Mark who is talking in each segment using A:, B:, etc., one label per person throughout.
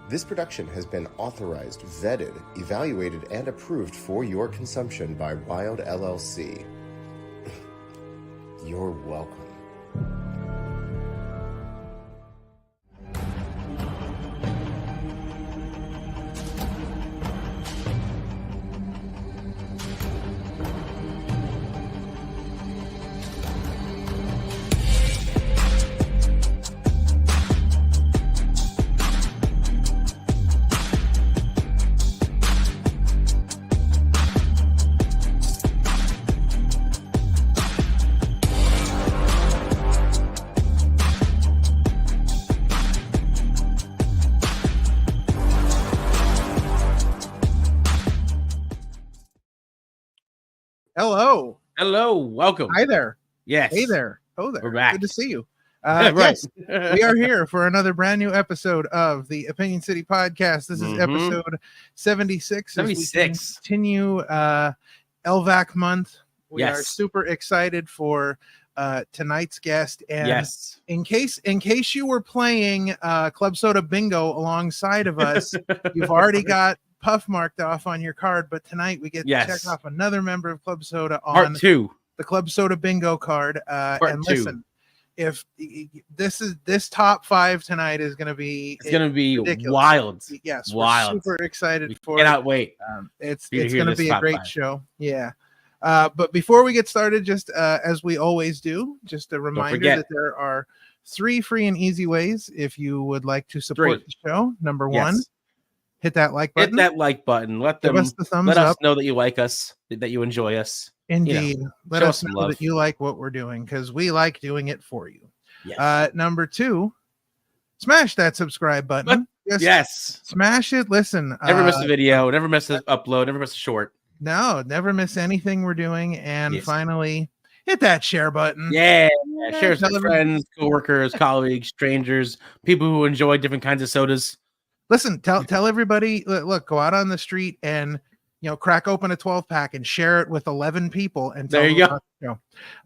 A: This production has been authorized, vetted, evaluated, and approved for your consumption by Wild LLC. You're welcome.
B: Hello, welcome.
C: Hi there.
B: Yes.
C: Hey there. Oh there.
B: We're back.
C: Good to see you.
B: Right.
C: Yes, we are here for another brand new episode of the Opinion City Podcast. This is episode 76.
B: 76.
C: As we continue LVAC Month. We
B: Yes.
C: are super excited for tonight's guest. And
B: Yes.
C: in case you were playing Club Soda Bingo alongside of us, you've already got Puff marked off on your card, but tonight we get to check off another member of Club Soda on
B: Part 2.
C: the Club Soda Bingo card. And
B: two.
C: Listen, if this top 5 tonight is going to be,
B: It's going to be
C: ridiculous.
B: Wild.
C: Yes,
B: wild.
C: We're super excited for
B: Cannot wait.
C: It's going to be a great
B: 5.
C: show. Yeah. But before we get started, just as we always do, just a reminder that there are 3 free and easy ways if you would like to support the show. Number 1, hit that like button.
B: Hit that like button. Let us know that you like us, that you enjoy us.
C: Indeed. Let us know that you like what we're doing, because we like doing it for you.
B: Yes.
C: Number 2, smash that subscribe button.
B: Yes.
C: Smash it. Listen.
B: Never miss a video. Never miss an upload. Never miss a short.
C: No, never miss anything we're doing. And finally, hit that share button.
B: Yeah. Share it with friends, coworkers, colleagues, strangers, people who enjoy different kinds of sodas.
C: Listen, tell everybody, look, go out on the street and, crack open a 12-pack and share it with 11 people. And
B: there you go.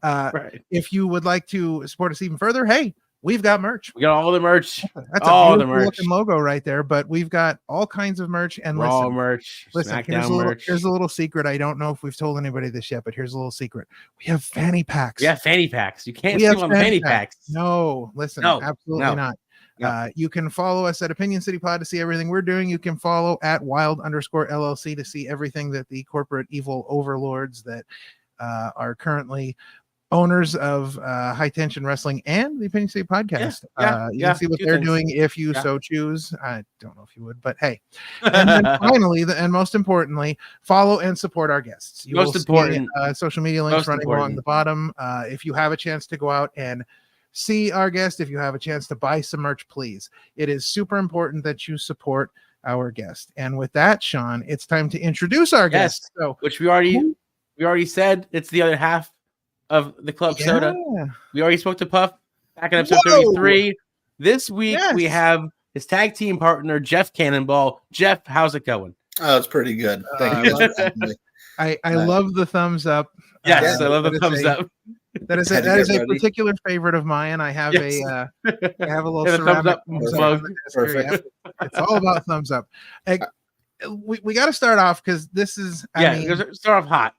C: Right. If you would like to support us even further, hey, we've got merch.
B: We got all the merch.
C: That's all the merch looking logo right there, but we've got all kinds of merch. And
B: Raw merch,
C: SmackDown here's a little secret. I don't know if we've told anybody this yet, but here's a little secret. We have fanny packs.
B: Yeah, fanny packs. You can't sleep on fanny packs.
C: No, listen, absolutely not. You can follow us at Opinion City Pod to see everything we're doing. You can follow at Wild_LLC to see everything that the corporate evil overlords that are currently owners of High Tension Wrestling and the Opinion City Podcast. You can see what they're doing if you so choose. I don't know if you would, but hey. And then finally, and most importantly, follow and support our guests. You will see social media links running along the bottom. If you have a chance to go out and see our guest, if you have a chance to buy some merch, please. It is super important that you support our guest. And with that, Sean, it's time to introduce our guest. So,
B: which we already said, it's the other half of the Club Soda. We already spoke to Puff back in episode 33. This week we have his tag team partner, Jeff Cannonball. Jeff, how's it going?
D: Oh, it's pretty good. Thank you.
C: I love the thumbs up.
B: Yes, I love the thumbs up.
C: That is a particular favorite of mine. I have a little ceramic
B: thumbs up.
C: Perfect. It's all about thumbs up. We got to start off because this is
B: start off hot.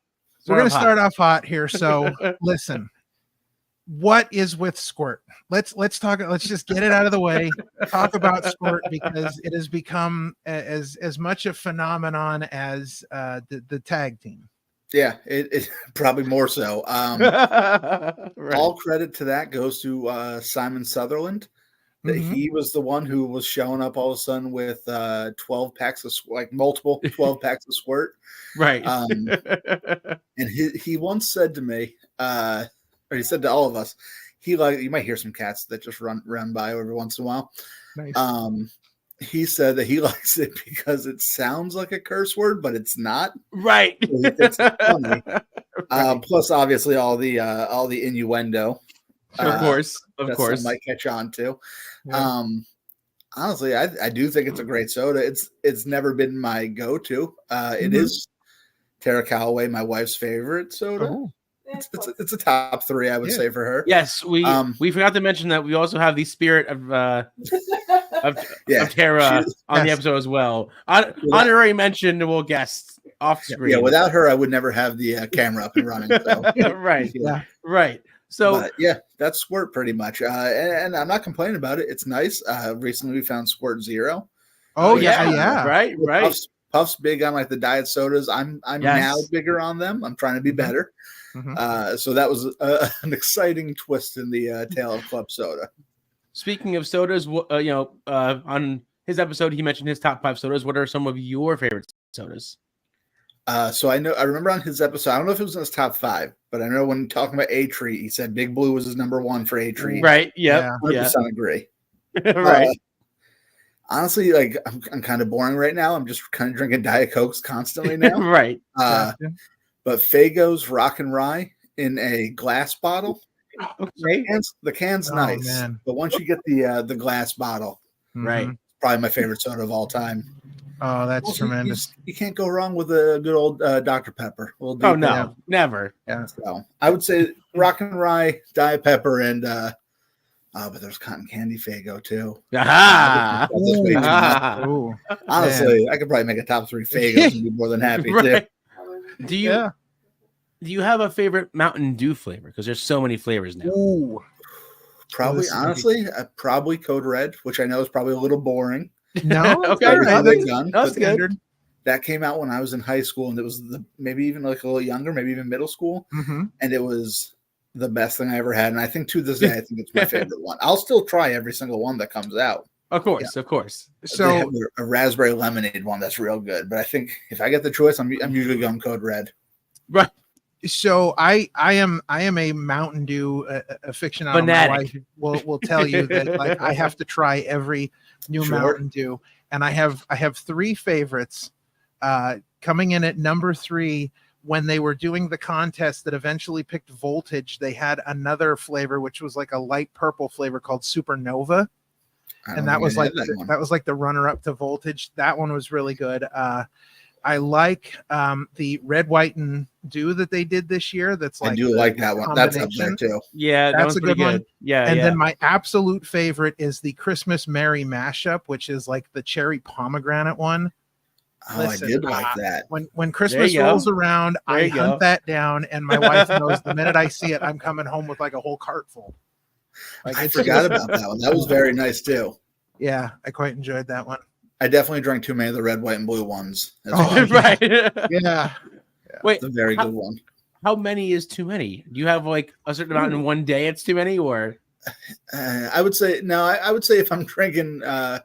C: We're going to start off hot here. So listen, what is with Squirt? Let's talk. Let's just get it out of the way. Talk about Squirt because it has become as much a phenomenon as the tag team.
D: Yeah, it probably more so. All credit to that goes to Simon Sutherland. That he was the one who was showing up all of a sudden with 12 packs of multiple 12 packs of Squirt.
B: Right.
D: And he once said to me, or he said to all of us, you might hear some cats that just run by every once in a while.
C: Nice.
D: He said that he likes it because it sounds like a curse word, but it's not.
B: Right.
D: It's funny. Plus, obviously, all the innuendo.
B: Of course.
D: Some might catch on to. Yeah. Honestly, I do think it's a great soda. It's never been my go-to. It is Tara Calloway, my wife's favorite soda. it's a top 3, I would say, for her.
B: Yes, we forgot to mention that we also have the spirit of Tara on the episode as well. Honorary mention to guests off screen.
D: Yeah, without her, I would never have the camera up and running. So.
B: Right. So
D: that's Squirt pretty much, and I'm not complaining about it. It's nice. Recently, we found Squirt Zero.
B: Right.
D: Puff's big on like the diet sodas. I'm now bigger on them. I'm trying to be better. Mm-hmm. So that was an exciting twist in the tale of Club Soda.
B: Speaking of sodas, on his episode, he mentioned his top 5 sodas. What are some of your favorite sodas?
D: So I remember on his episode, I don't know if it was in his top 5, but I know when talking about A-Treat, he said Big Blue was his number 1 for A-Treat.
B: Right. Yep.
D: 100% agree.
B: Right.
D: Honestly, like I'm kind of boring right now. I'm just kind of drinking Diet Cokes constantly now.
B: Right.
D: But Faygo's Rock and Rye in a glass bottle.
B: Okay.
D: The can's nice, man. But once you get the glass bottle,
B: right,
D: probably my favorite soda of all time.
C: Oh, that's tremendous.
D: You can't go wrong with a good old Dr. Pepper.
B: Never.
C: Yeah.
D: So I would say Rock and Rye, Diet Pepper, and but there's cotton candy Faygo too. Honestly, I could probably make a top 3 Faygos and be more than happy too.
B: Do you have a favorite Mountain Dew flavor? Because there's so many flavors now.
D: Ooh. Probably, honestly, probably Code Red, which I know is probably a little boring.
C: No,
B: okay, that's good.
D: That came out when I was in high school, and it was maybe even like a little younger, maybe even middle school, and it was the best thing I ever had. And I think to this day, I think it's my favorite one. I'll still try every single one that comes out.
B: Of course.
D: So they have a raspberry lemonade one that's real good, but I think if I get the choice, I'm usually going Code Red.
B: Right.
C: So I am a Mountain Dew aficionado.
B: Fanatic.
C: My wife will tell you that like I have to try every new Mountain Dew, and I have 3 favorites. Coming in at number 3, when they were doing the contest that eventually picked Voltage, they had another flavor which was like a light purple flavor called Supernova, and that was like the runner up to Voltage. That one was really good. I like the red, white, and dew that they did this year. That's like
D: I do like that one. That's up there too.
B: Yeah,
C: that's a good one.
B: Yeah,
C: and then my absolute favorite is the Christmas Merry mashup, which is like the cherry pomegranate one.
D: Oh, listen, I did like that.
C: When Christmas rolls around, I hunt that down, and my wife knows the minute I see it, I'm coming home with like a whole cart full.
D: Like, I forgot about that one. That was very nice too.
C: Yeah, I quite enjoyed that one.
D: I definitely drank too many of the red, white, and blue ones.
B: Right.
C: Yeah.
B: Wait,
D: it's a very good one.
B: How many is too many? Do you have like a certain amount in one day? It's too many, or
D: I would say no. I would say if I'm drinking the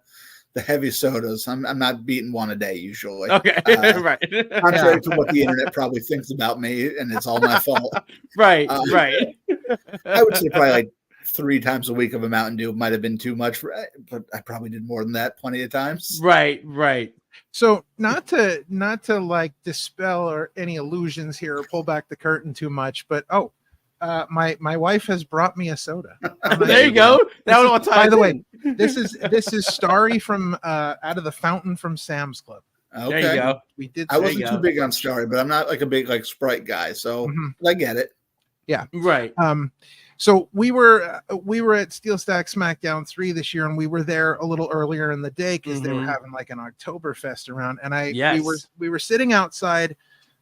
D: heavy sodas, I'm not beating one a day usually.
B: Okay, right.
D: Contrary to what the internet probably thinks about me, and it's all my fault.
B: Right.
D: I would say probably like 3 times a week of a Mountain Dew might have been too much, but I probably did more than that plenty of times.
B: Right.
C: So not to like dispel or any illusions here or pull back the curtain too much, but my wife has brought me a soda.
B: There you go. That was all time.
C: By the way, this is Starry from out of the fountain from Sam's Club.
D: Okay.
B: There you go.
C: We did.
D: I wasn't too big on Starry, but I'm not like a big like Sprite guy, so I get it.
C: Yeah.
B: Right.
C: So we were at Steel Stack SmackDown 3 this year, and we were there a little earlier in the day because they were having like an Oktoberfest around. And we were sitting outside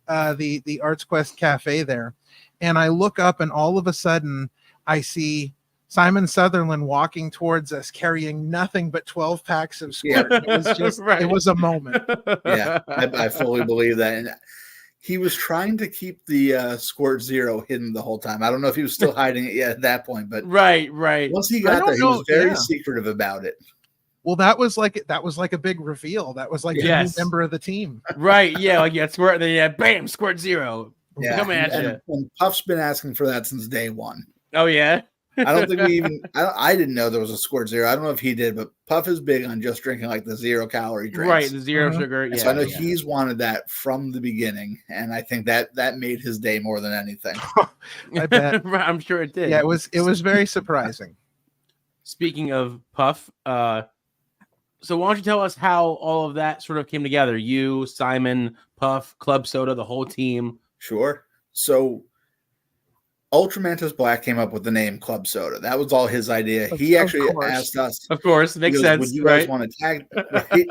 C: the Arts Quest Cafe there, and I look up, and all of a sudden I see Simon Sutherland walking towards us carrying nothing but 12 packs of Squirt. It was just it was a moment.
D: Yeah, I fully believe that. And he was trying to keep the Squirt Zero hidden the whole time. I don't know if he was still hiding it yet at that point, but
B: right.
D: Once he got there, he was very secretive about it.
C: Well, that was like a big reveal. That was like a new member of the team.
B: Right. Yeah. Like Squirt. Then bam, Squirt Zero.
D: Yeah.
B: Coming at you.
D: And Puff's been asking for that since day one.
B: Oh yeah.
D: I don't think I didn't know there was a Squirt Zero. I don't know if he did, but Puff is big on just drinking like the 0-calorie drinks.
B: Right, the zero sugar. Yeah,
D: so I know he's wanted that from the beginning, and I think that made his day more than anything.
C: I bet.
B: I'm sure it did.
C: Yeah, it was very surprising.
B: Speaking of Puff, so why don't you tell us how all of that sort of came together? You, Simon, Puff, Club Soda, the whole team.
D: Sure. So Ultramantis Black came up with the name Club Soda. That was all his idea. He actually asked us.
B: Of course, makes sense.
D: Would you guys want to tag? Right?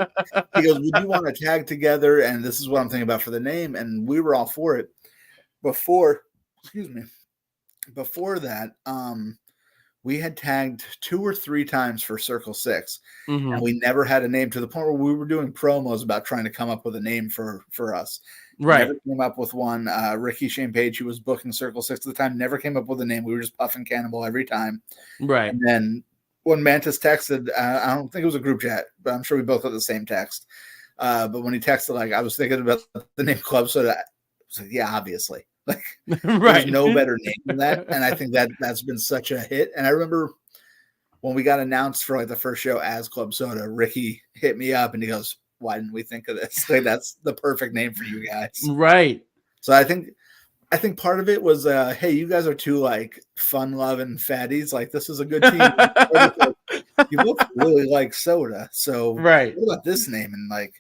D: He goes, would you want to tag together? And this is what I'm thinking about for the name. And we were all for it. Before that, we had tagged 2 or 3 times for Circle 6. And we never had a name, to the point where we were doing promos about trying to come up with a name for us.
B: Right.
D: Never came up with one. Ricky Shane Page, who was booking Circle 6 at the time, never came up with a name. We were just puffing Cannonball every time.
B: Right.
D: And then when Mantis texted, I don't think it was a group chat, but I'm sure we both got the same text. But when he texted, like, I was thinking about the name Club Soda, I was like, yeah, obviously. Like, there's no better name than that. And I think that's been such a hit. And I remember when we got announced for like the first show as Club Soda, Ricky hit me up and he goes, why didn't we think of this? Like, that's the perfect name for you guys.
B: Right.
D: So I think part of it was, hey, you guys are 2 like fun-loving fatties. Like, this is a good team. You both really like soda. So what about this name? And like,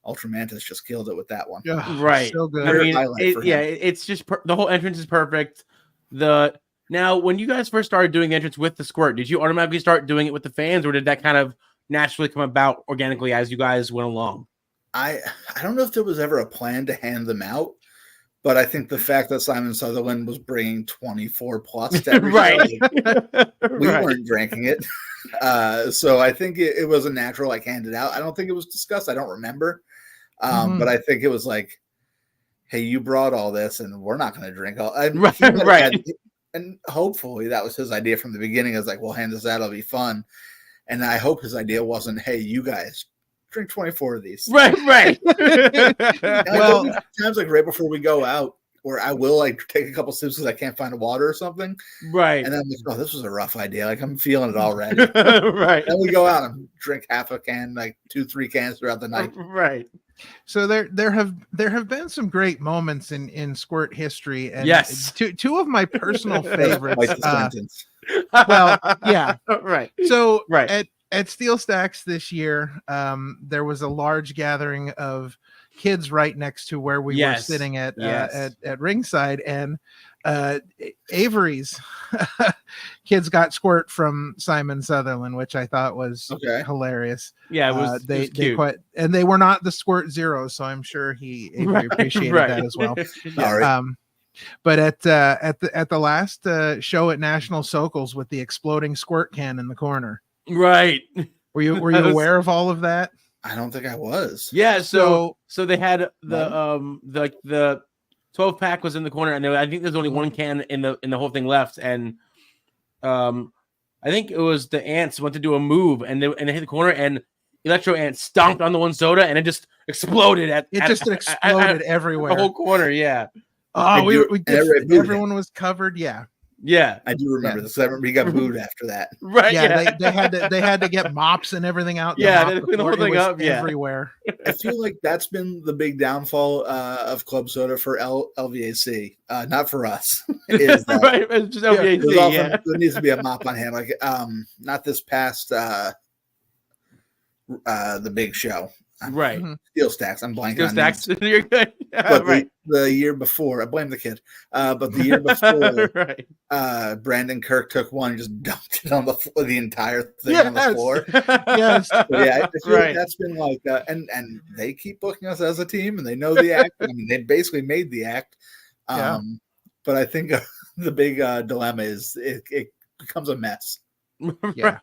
D: Ultramantis just killed it with that one.
C: Yeah,
B: right.
C: So good.
B: I mean, it's just the whole entrance is perfect. Now, when you guys first started doing the entrance with the Squirt, did you automatically start doing it with the fans, or did that kind of naturally come about organically as you guys went along?
D: I don't know if there was ever a plan to hand them out, but I think the fact that Simon Sutherland was bringing 24 plus to every show, we weren't drinking it. So I think it was a natural, like, handed out. I don't think it was discussed. I don't remember. But I think it was like, hey, you brought all this and we're not going to drink all. And hopefully that was his idea from the beginning. I was like, well, hand this out. It'll be fun. And I hope his idea wasn't, hey, you guys drink 24 of these.
B: Right.
D: Well, times like right before we go out, where I will like take a couple sips because I can't find a water or something.
B: Right.
D: And then I'm like, oh, this was a rough idea. Like, I'm feeling it already.
B: Right.
D: Then we go out and drink half a can, like 2-3 cans throughout the night.
B: Right.
C: So there have been some great moments in Squirt history, and
B: yes,
C: two of my personal favorites.
D: Like the sentence.
C: Well, yeah,
B: right.
C: So at Steel Stacks this year, there was a large gathering of kids right next to where we were sitting at ringside, and Avery's kids got Squirt from Simon Sutherland, which I thought was hilarious.
B: Yeah, it was.
C: They
B: cute.
C: quite, and they were not the Squirt Zeros, so I'm sure Avery appreciated that as well. But at the last show at National Sokals with the exploding squirt can in the corner,
B: right?
C: Were you aware of all of that?
D: I don't think I was.
B: Yeah, so they had the 12-pack was in the corner, and I think there's only one can in the whole thing left, and I think it was the ants went to do a move, and they hit the corner, and Electro Ant stomped on the one soda, and it just exploded
C: exploded everywhere,
B: the whole corner. Yeah.
C: Oh, everyone was covered.
B: Yeah,
D: I do remember this. I remember he got booed after that.
B: Right.
C: Yeah, they had to get mops and everything out.
B: Yeah, they cleaned the whole thing up.
C: Everywhere.
D: I feel like that's been the big downfall of Club Soda for LVAC, not for us.
B: Right, it's just LVAC.
D: There needs to be a mop on hand, like not this past the big show.
B: Right.
D: Steel Stacks. I'm blanking
B: Steel
D: on
B: Stacks.
D: names.
B: You're good.
D: But right. The year before, I blame the kid. But the year before, Brandon Kirk took one and just dumped it on the floor, the entire thing on the floor.
C: Yes.
D: I feel like that's been like, and they keep booking us as a team, and they know the act. I mean, they basically made the act. But I think the big dilemma is it becomes a mess.
C: Yeah.
B: Right.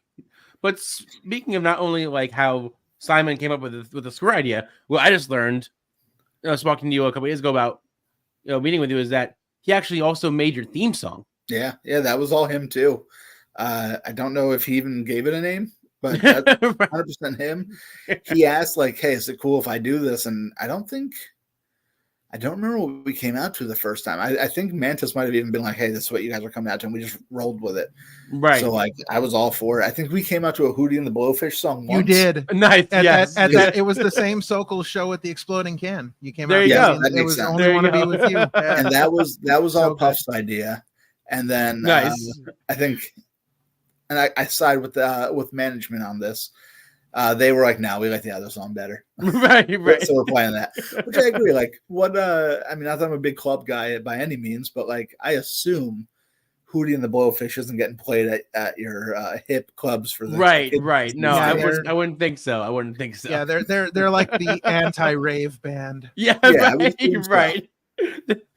B: But speaking of not only like how Simon came up with the Squirt idea, well, I just learned, I was talking to you a couple years ago about, meeting with you, is that he actually also made your theme song.
D: Yeah, that was all him too. I don't know if he even gave it a name, but that's 100% him. He asked, like, hey, is it cool if I do this? And I don't remember what we came out to the first time. I think Mantis might have even been like, hey, this is what you guys are coming out to, and we just rolled with it.
B: Right.
D: So, like, I was all for it. I think we came out to a Hootie and the Blowfish song once.
C: You did.
B: Nice.
C: That, it was the same Sokol show at the Exploding Can. You came
B: there
C: out.
B: You go.
D: That
C: it was sense. Only want to be with you. Yeah.
D: And that was all Puff's idea. And then
B: nice.
D: I think, and I side with management on this. They were like, no, we like the other song better.
B: Right.
D: So we're playing that, which I agree. Like, what? I mean, not that I'm a big club guy by any means, but like, I assume Hootie and the Blowfish isn't getting played at your hip clubs for the
B: right. No,
C: Yeah,
B: I wouldn't think so.
C: Yeah, they're like the anti-rave band.
B: Yeah, right.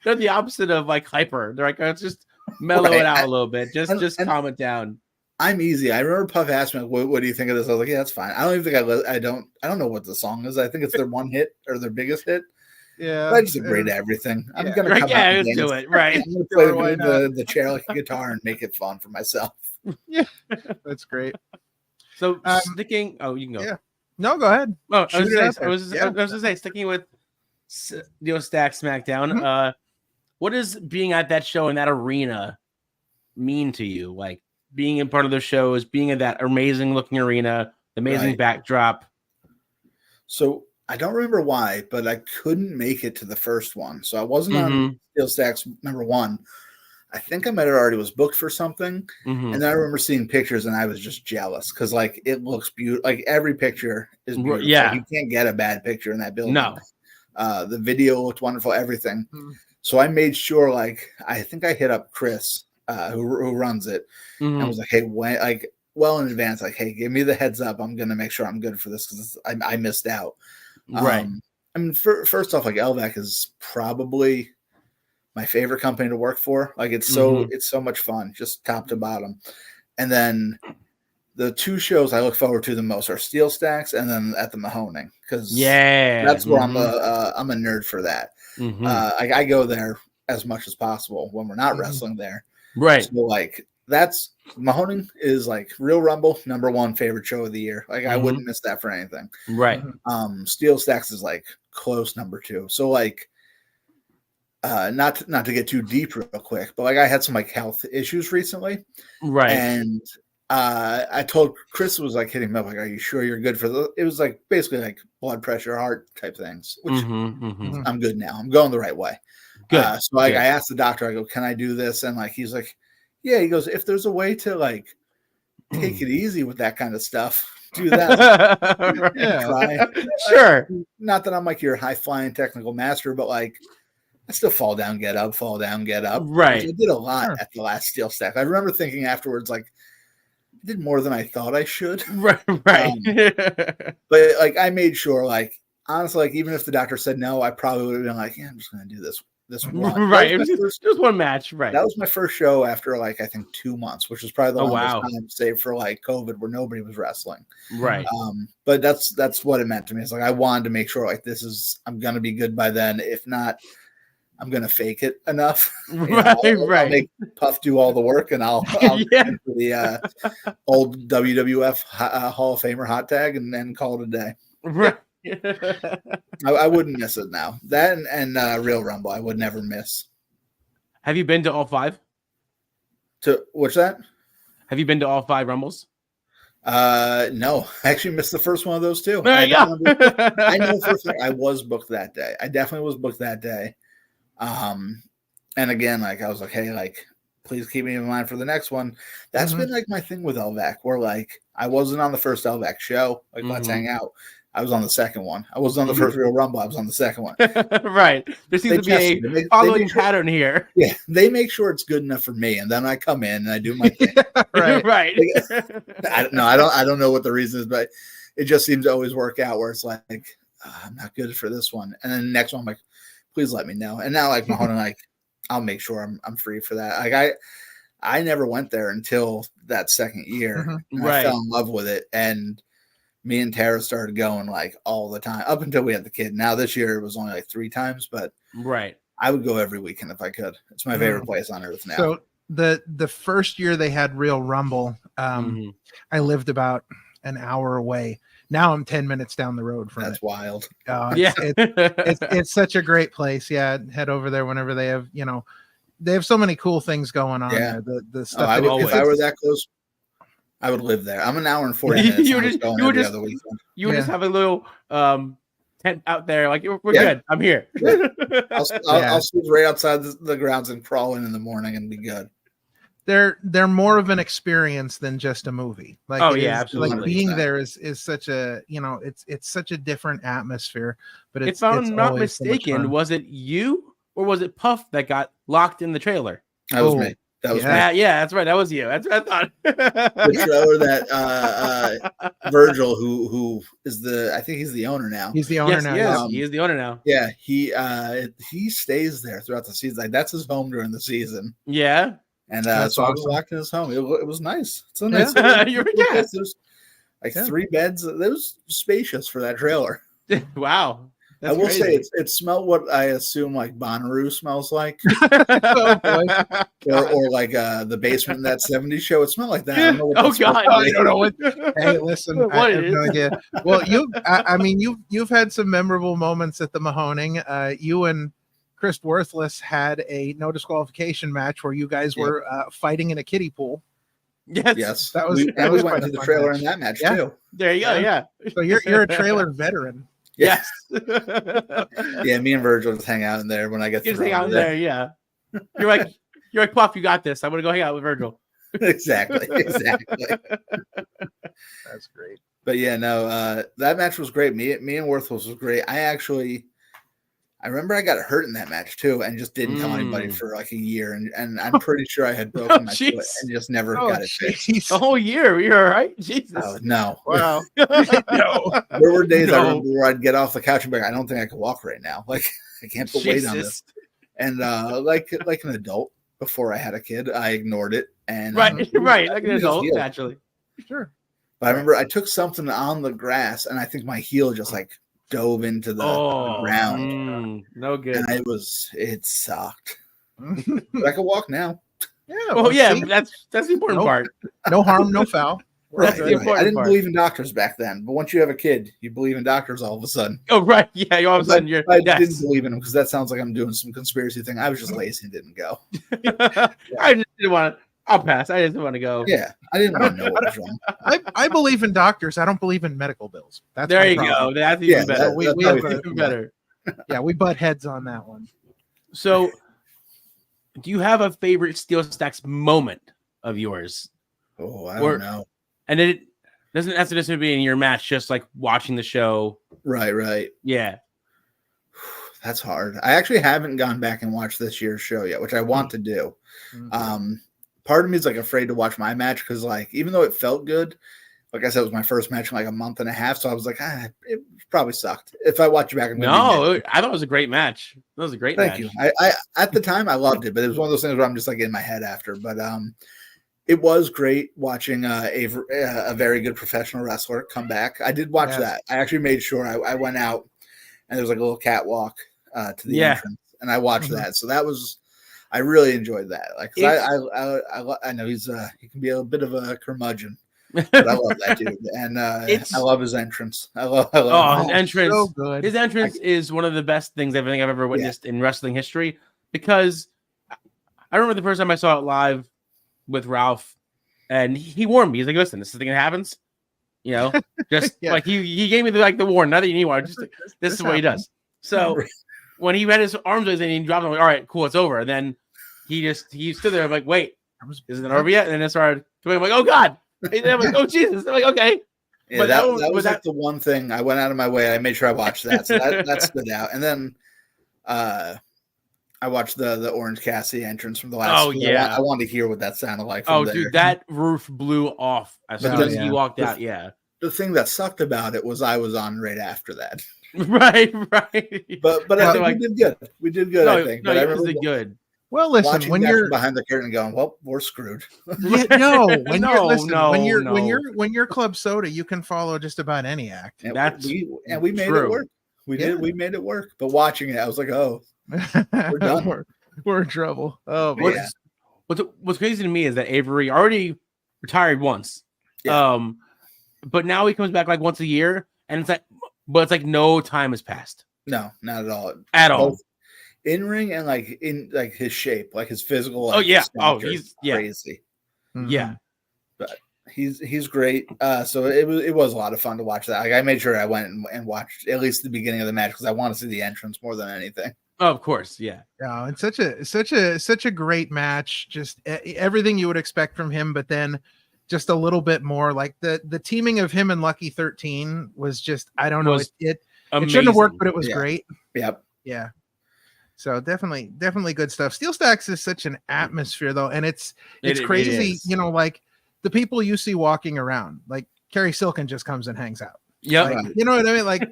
B: They're the opposite of like hyper. They're like, let's just mellow it out a little bit, just calm it down.
D: I'm easy. I remember Puff asked me, "What do you think of this?" I was like, "Yeah, that's fine." I don't even think I don't know what the song is. I think it's their one hit or their biggest hit.
C: Yeah,
D: but I just agree to everything. I'm gonna come out and
B: let's do it. Right.
D: I'm gonna play the chair like a guitar and make it fun for myself.
C: Yeah, that's great.
B: So sticking. Oh, you can go.
C: Yeah. No, go ahead.
B: Oh, I was gonna say sticking with Stack SmackDown.
C: Mm-hmm.
B: What does being at that show in that arena mean to you? Like being in part of the shows, being in that amazing looking arena, amazing backdrop.
D: So I don't remember why, but I couldn't make it to the first one. So I wasn't on Steel Stacks number 1. I think I might have already was booked for something. And then I remember seeing pictures and I was just jealous because like it looks beautiful. Like every picture is beautiful.
B: Yeah.
D: You can't get a bad picture in that building.
B: No.
D: The video looked wonderful, everything. So I made sure, like, I think I hit up Chris, who runs it, and was like, hey, well in advance, like, hey, give me the heads up. I'm going to make sure I'm good for this because I missed out.
B: Right.
D: I mean, first off, like, LVAC is probably my favorite company to work for. Like, it's so much fun, just top to bottom. And then the 2 shows I look forward to the most are Steel Stacks and then at the Mahoning because that's where I'm a nerd for that. I go there as much as possible when we're not wrestling there.
B: Right.
D: So like that's Mahoning is like Real Rumble #1 favorite show of the year. Like I wouldn't miss that for anything.
B: Right.
D: Steel Stacks is like close number 2. So like not to get too deep real quick, but like I had some like health issues recently.
B: Right.
D: And I told Chris was like hitting me up like, are you sure you're good for the? It was like basically like blood pressure, heart type things, which I'm good now. I'm going the right way.
B: Good.
D: So like I asked the doctor, I go, can I do this? And like he's like, yeah. He goes, if there's a way to like take it easy with that kind of stuff, do that.
B: Yeah. Sure.
D: Not that I'm like your high flying technical master, but like I still fall down, get up, fall down, get up.
B: Right.
D: I did a lot at the last Steel Stack. I remember thinking afterwards, like. Did more than I thought I should.
B: Right.
D: But like I made sure, like honestly, like even if the doctor said no, I probably would have been like, yeah, I'm just gonna do this one.
B: Right. Just one match. Right.
D: That was my first show after like I think 2 months, which was probably the longest time save for like COVID where nobody was wrestling.
B: Right.
D: But that's what it meant to me. It's like I wanted to make sure like I'm gonna be good by then. If not, I'm gonna fake it enough. I'll make Puff do all the work, and I'll for the old WWF Hall of Famer hot tag, and then call it a day.
B: Right.
D: I wouldn't miss it now. That and Real Rumble, I would never miss.
B: Have you been to all 5?
D: To what's that?
B: Have you been to all 5 Rumbles?
D: No, I actually missed the first one of those too.
B: I
D: know for a fact I was booked that day. I definitely was booked that day. And again, like I was like, hey, like, please keep me in mind for the next one. That's been like my thing with LVAC, where like I wasn't on the first LVAC show, like let's hang out. I was on the second one. I wasn't on the first Real Rumble. I was on the second one.
B: Right. There seems to be a following pattern here.
D: Yeah, they make sure it's good enough for me, and then I come in and I do my thing.
B: Right.
D: I don't know what the reason is, but it just seems to always work out where it's like I'm not good for this one, and then the next one I'm like, please let me know. And now like Mahoney, like I'll make sure I'm free for that. Like I never went there until that second year. I fell in love with it, and me and Tara started going like all the time up until we had the kid. Now this year it was only like 3 times, but I would go every weekend if I could. It's my favorite place on earth now.
C: So the first year they had Real Rumble, I lived about an hour away. Now I'm 10 minutes down the road from
D: That's wild.
C: It's such a great place. Yeah, head over there whenever they have, they have so many cool things going on there. The stuff.
D: If I were that close, I would live there. I'm an hour and 40 minutes. You would
B: just have a little tent out there. Like we're good. I'm here.
D: I'll sleep right outside the grounds and crawl in the morning and be good.
C: they're more of an experience than just a movie. Like,
B: absolutely.
C: Like being there is such a, it's such a different atmosphere. But
B: if I'm not mistaken, was it you or was it Puff that got locked in the trailer?
D: That was me. That was me.
B: Yeah, that's right. That was you. That's what I thought.
D: The trailer that Virgil, who is I think he's the owner now.
C: He's the owner now.
B: Yes, he is the owner now.
D: Yeah, he stays there throughout the season. Like, that's his home during the season.
B: Yeah.
D: And so awesome. I was locked in his home. It was nice. It's a nice. There's like 3 beds. It was spacious for that trailer.
B: Wow.
D: I will say it smelled what I assume like Bonnaroo smells like, or like the basement in that '70s show. It smelled like that. I don't know what
B: God!
C: I don't know what. Hey, listen, I have no idea. Well, you've had some memorable moments at the Mahoning. You and Chris Worthless had a no disqualification match where you guys were fighting in a kiddie pool.
D: Yes,
C: that was.
D: We went to the trailer in that match too.
B: There you go. Yeah.
C: So you're a trailer veteran.
D: Yes. Yeah, me and Virgil just hang out in there when I get.
B: Just hang out in there. Yeah. You're like Puff. You got this. I'm gonna go hang out with Virgil.
D: Exactly.
C: That's great.
D: But yeah, no, that match was great. Me and Worthless was great. I remember I got hurt in that match too, and just didn't tell anybody for like a year, and I'm pretty sure I had broken my foot and just never got it fixed.
B: A whole year, you're all right. Jesus.
D: Oh, no.
C: Wow.
D: No. There were days I remember where I'd get off the couch and be like, I don't think I can walk right now. Like, I can't put weight on this. And like an adult before I had a kid, I ignored it. And
B: right, like an adult, naturally.
C: Sure.
D: But I remember I took something on the grass, and I think my heel just like dove into the ground.
B: No good.
D: And it sucked. But I can walk now.
C: Yeah.
B: Well, that's the important part.
C: No harm, no foul.
D: Right. I didn't believe in doctors back then, but once you have a kid, you believe in doctors all of a sudden.
B: Oh, right. Yeah, all of a sudden
D: I didn't believe in them because that sounds like I'm doing some conspiracy thing. I was just lazy and didn't go.
B: I just didn't want to. I'll pass. I just didn't want to go.
D: Yeah, I didn't want to know what was wrong.
C: I believe in doctors. I don't believe in medical bills. That's
B: there you go. That's even better.
C: We have even better. Yeah, we butt heads on that one.
B: So, do you have a favorite Steel Stacks moment of yours?
D: Oh, I don't know.
B: And it doesn't have to necessarily be in your match, just like watching the show.
D: Right.
B: Yeah.
D: That's hard. I actually haven't gone back and watched this year's show yet, which I want to do. Mm-hmm. Part of me is like afraid to watch my match because, like, even though it felt good, like I said, it was my first match in like a month and a half, so I was like, it probably sucked. If I watch it back,
B: I thought it was a great match. That was a great match.
D: Thank you. I at the time I loved it, but it was one of those things where I'm just like in my head after. But it was great watching a very good professional wrestler come back. I did watch that. I actually made sure I went out and there was like a little catwalk to the entrance, and I watched that. So that was. I really enjoyed that. Like, I know he can be a bit of a curmudgeon, but I love that dude, and I love his entrance. I love
B: his entrance. So good. His entrance is one of the best things I think I've ever witnessed in wrestling history. Because I remember the first time I saw it live with Ralph, and he warned me. He's like, "Listen, this is the thing that happens." You know, just like he gave me the warning. Not that you need one. Just this is what he does. So. When he had his arms raised and he dropped them, I'm like, all right, cool, it's over. And then he stood there. I'm like, wait, isn't it over yet? And then it started doing. I'm like, oh God. And I'm like, oh Jesus. I'm like, okay.
D: Yeah, but that was like the one thing I went out of my way. I made sure I watched that. So that stood out. And then I watched the Orange Cassidy entrance from the last.
B: Oh yeah.
D: I wanted to hear what that sounded like.
B: Dude, that roof blew off as soon as he walked out. Yeah.
D: The thing that sucked about it was I was on right after that.
B: Right.
D: But I think we did good. We did good, I think. But I remember
B: good.
C: Well, listen, when you're
D: behind the curtain going, well, we're screwed.
C: When you're Club Soda, you can follow just about any act.
D: And we made it work. We made it work. But watching it, I was like, oh, we're done.
C: we're in trouble. Oh,
B: what's crazy to me is that Avery already retired once. Yeah. But now he comes back like once a year, and it's like no time has passed.
D: No, not at all.
B: Both
D: in ring and like in like his shape, like his physical.
B: He's
D: crazy.
B: Mm-hmm. Yeah,
D: but he's great. So it was a lot of fun to watch that. Like I made sure I went and watched at least the beginning of the match because I want to see the entrance more than anything.
B: Oh, of course, yeah.
C: And such a great match. Just everything you would expect from him, but then just a little bit more. Like the teaming of him and Lucky 13 was just, I don't know, it shouldn't have worked, but it was great.
D: Yep.
C: Yeah. So definitely good stuff. Steel Stacks is such an atmosphere though, and it's crazy. You know, like the people you see walking around, like Carrie Silken just comes and hangs out.
B: Yeah,
C: like, you know what I mean. Like,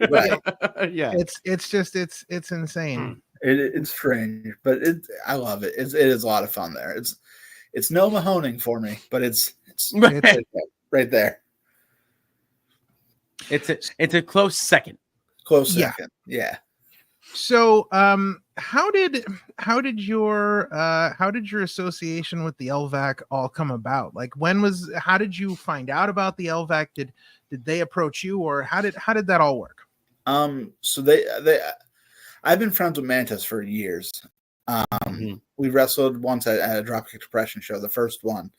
B: yeah,
C: it's just it's insane.
D: It's strange, but I love it. It is a lot of fun there. It's no Mahoning for me, but it's right there.
B: It's a close second.
D: Yeah.
C: So, how did your association with the LVAC all come about? Like, how did you find out about the LVAC? Did they approach you, or how did that all work?
D: So I've been friends with Mantis for years. We wrestled once at a Dropkick Depression show, the first one,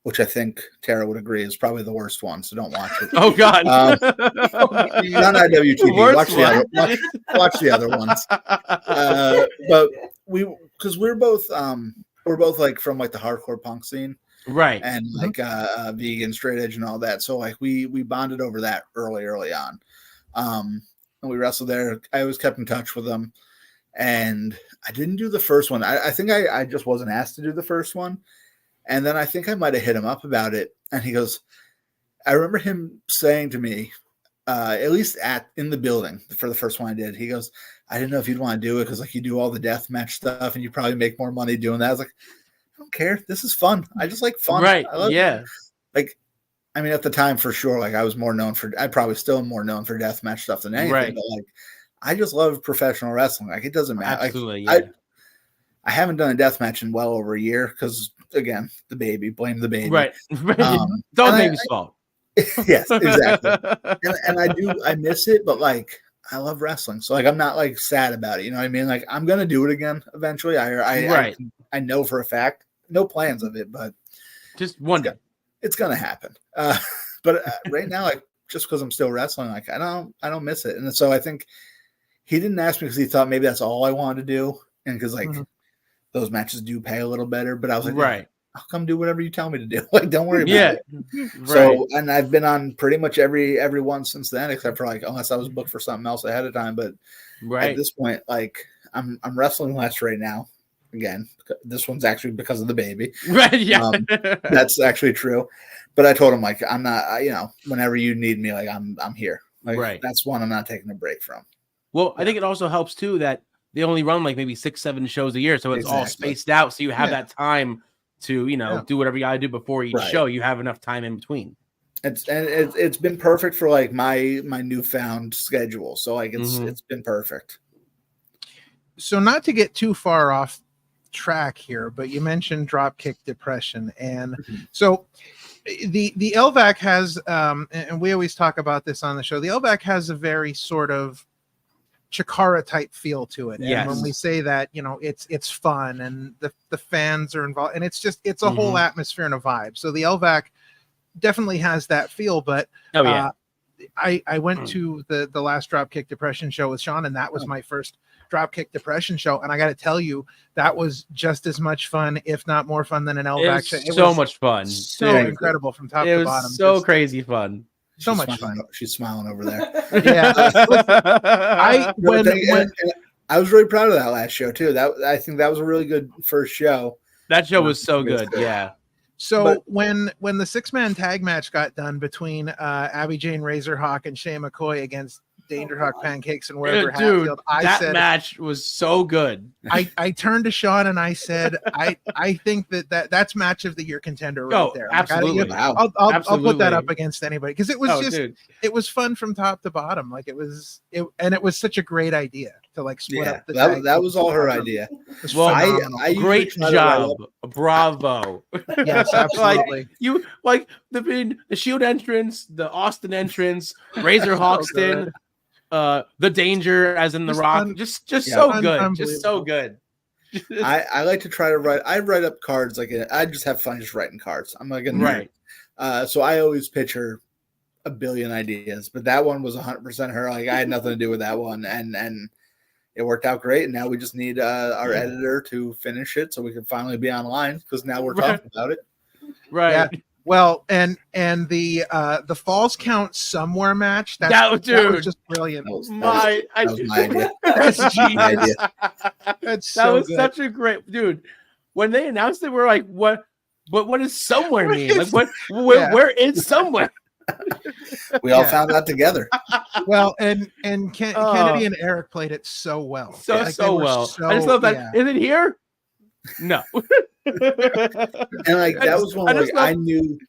D: which I think Tara would agree is probably the worst one, so don't watch it.
B: Oh God!
D: Not IWTV. Watch the other ones. But because we're both like from like the hardcore punk scene,
B: right?
D: And like vegan, straight edge, and all that. So like we bonded over that early on. And we wrestled there. I always kept in touch with them, and I didn't do the first one. I think I just wasn't asked to do the first one. And then I think I might have hit him up about it. And he goes, I remember him saying to me, at least in the building for the first one I did, he goes, I didn't know if you'd want to do it because like you do all the deathmatch stuff and you probably make more money doing that. I was like, I don't care. This is fun. I just like fun.
B: Right. Yeah.
D: Like, I mean, at the time for sure, like I probably still am more known for deathmatch stuff than anything. Right. But like, I just love professional wrestling. Like it doesn't matter.
B: Absolutely.
D: Like, I haven't done a deathmatch in well over a year because, again, the baby. Blame the baby.
B: Right. It's all the baby's fault.
D: Yes, exactly. and I miss it, but like I love wrestling, so like I'm not like sad about it. You know what I mean? Like I'm gonna do it again eventually. I know for a fact. No plans of it, but
B: just one day
D: it's gonna happen. But right now, like just because I'm still wrestling, like I don't miss it. And so I think he didn't ask me because he thought maybe that's all I wanted to do, and because like those matches do pay a little better. But I was like,
B: right.
D: I'll come do whatever you tell me to do. Like, don't worry about it. Right. So, and I've been on pretty much every one since then, except for like, unless I was booked for something else ahead of time. But at this point, like I'm wrestling less right now. Again, this one's actually because of the baby.
B: Right. Yeah.
D: That's actually true. But I told him like, I'm not, whenever you need me, like I'm here. Like that's one I'm not taking a break from.
B: Well, I think it also helps too that they only run like maybe 6-7 shows a year. So it's all spaced out. So you have that time to do whatever you gotta do before each show. You have enough time in between.
D: It's been perfect for like my newfound schedule. So like it's been perfect.
C: So not to get too far off track here, but you mentioned Dropkick Depression, and so the LVAC has and we always talk about this on the show. The LVAC has a very sort of Chikara type feel to it. And when we say that, it's fun and the fans are involved, and it's a whole atmosphere and a vibe. So the LVAC definitely has that feel, but I went to the last Dropkick Depression show with Sean, and that was my first Dropkick Depression show. And I got to tell you, that was just as much fun, if not more fun than an LVAC show. It was
B: much fun.
C: So incredible from top to bottom.
B: So crazy fun.
C: So much fun.
D: She's smiling over there.
C: Yeah.
D: I was really proud of that last show too. I think that was a really good first show.
B: That show was so good. Yeah.
C: So when the 6-man tag match got done between Abby Jane Razorhawk and Shay McCoy against Danger Hawk Pancakes and wherever Hatfield,
B: that match was so good.
C: I turned to Sean and I said, I think that's match of the year contender right there.
B: Absolutely.
C: I'll put that up against anybody because it was it was fun from top to bottom. Like it was such a great idea to like split up the tag.
D: That was all her idea.
B: Well, I great job. Bravo.
C: Yes, absolutely.
B: like the Shield entrance, the Austin entrance, Razor Hawkston, the Danger as in the Rock. Just so good. Just so good.
D: I like to try to write. I write up cards I just have fun just writing cards. I'm like a nerd. So I always picture a billion ideas, but that one was 100% her. Like I had nothing to do with that one, and it worked out great. And now we just need our editor to finish it so we can finally be online because now we're talking about it.
B: Right.
C: Yeah. Well, and the falls count somewhere match. That was just brilliant.
D: That was my idea.
C: That's genius. That's so good.
B: Such a great dude. When they announced it, we're like, what? But what does somewhere mean? Like, where is somewhere?
D: We all found out together.
C: Well, and Kennedy and Eric played it so well.
B: So well. I just love that. Yeah. Is it here? No.
D: And like that was one like I knew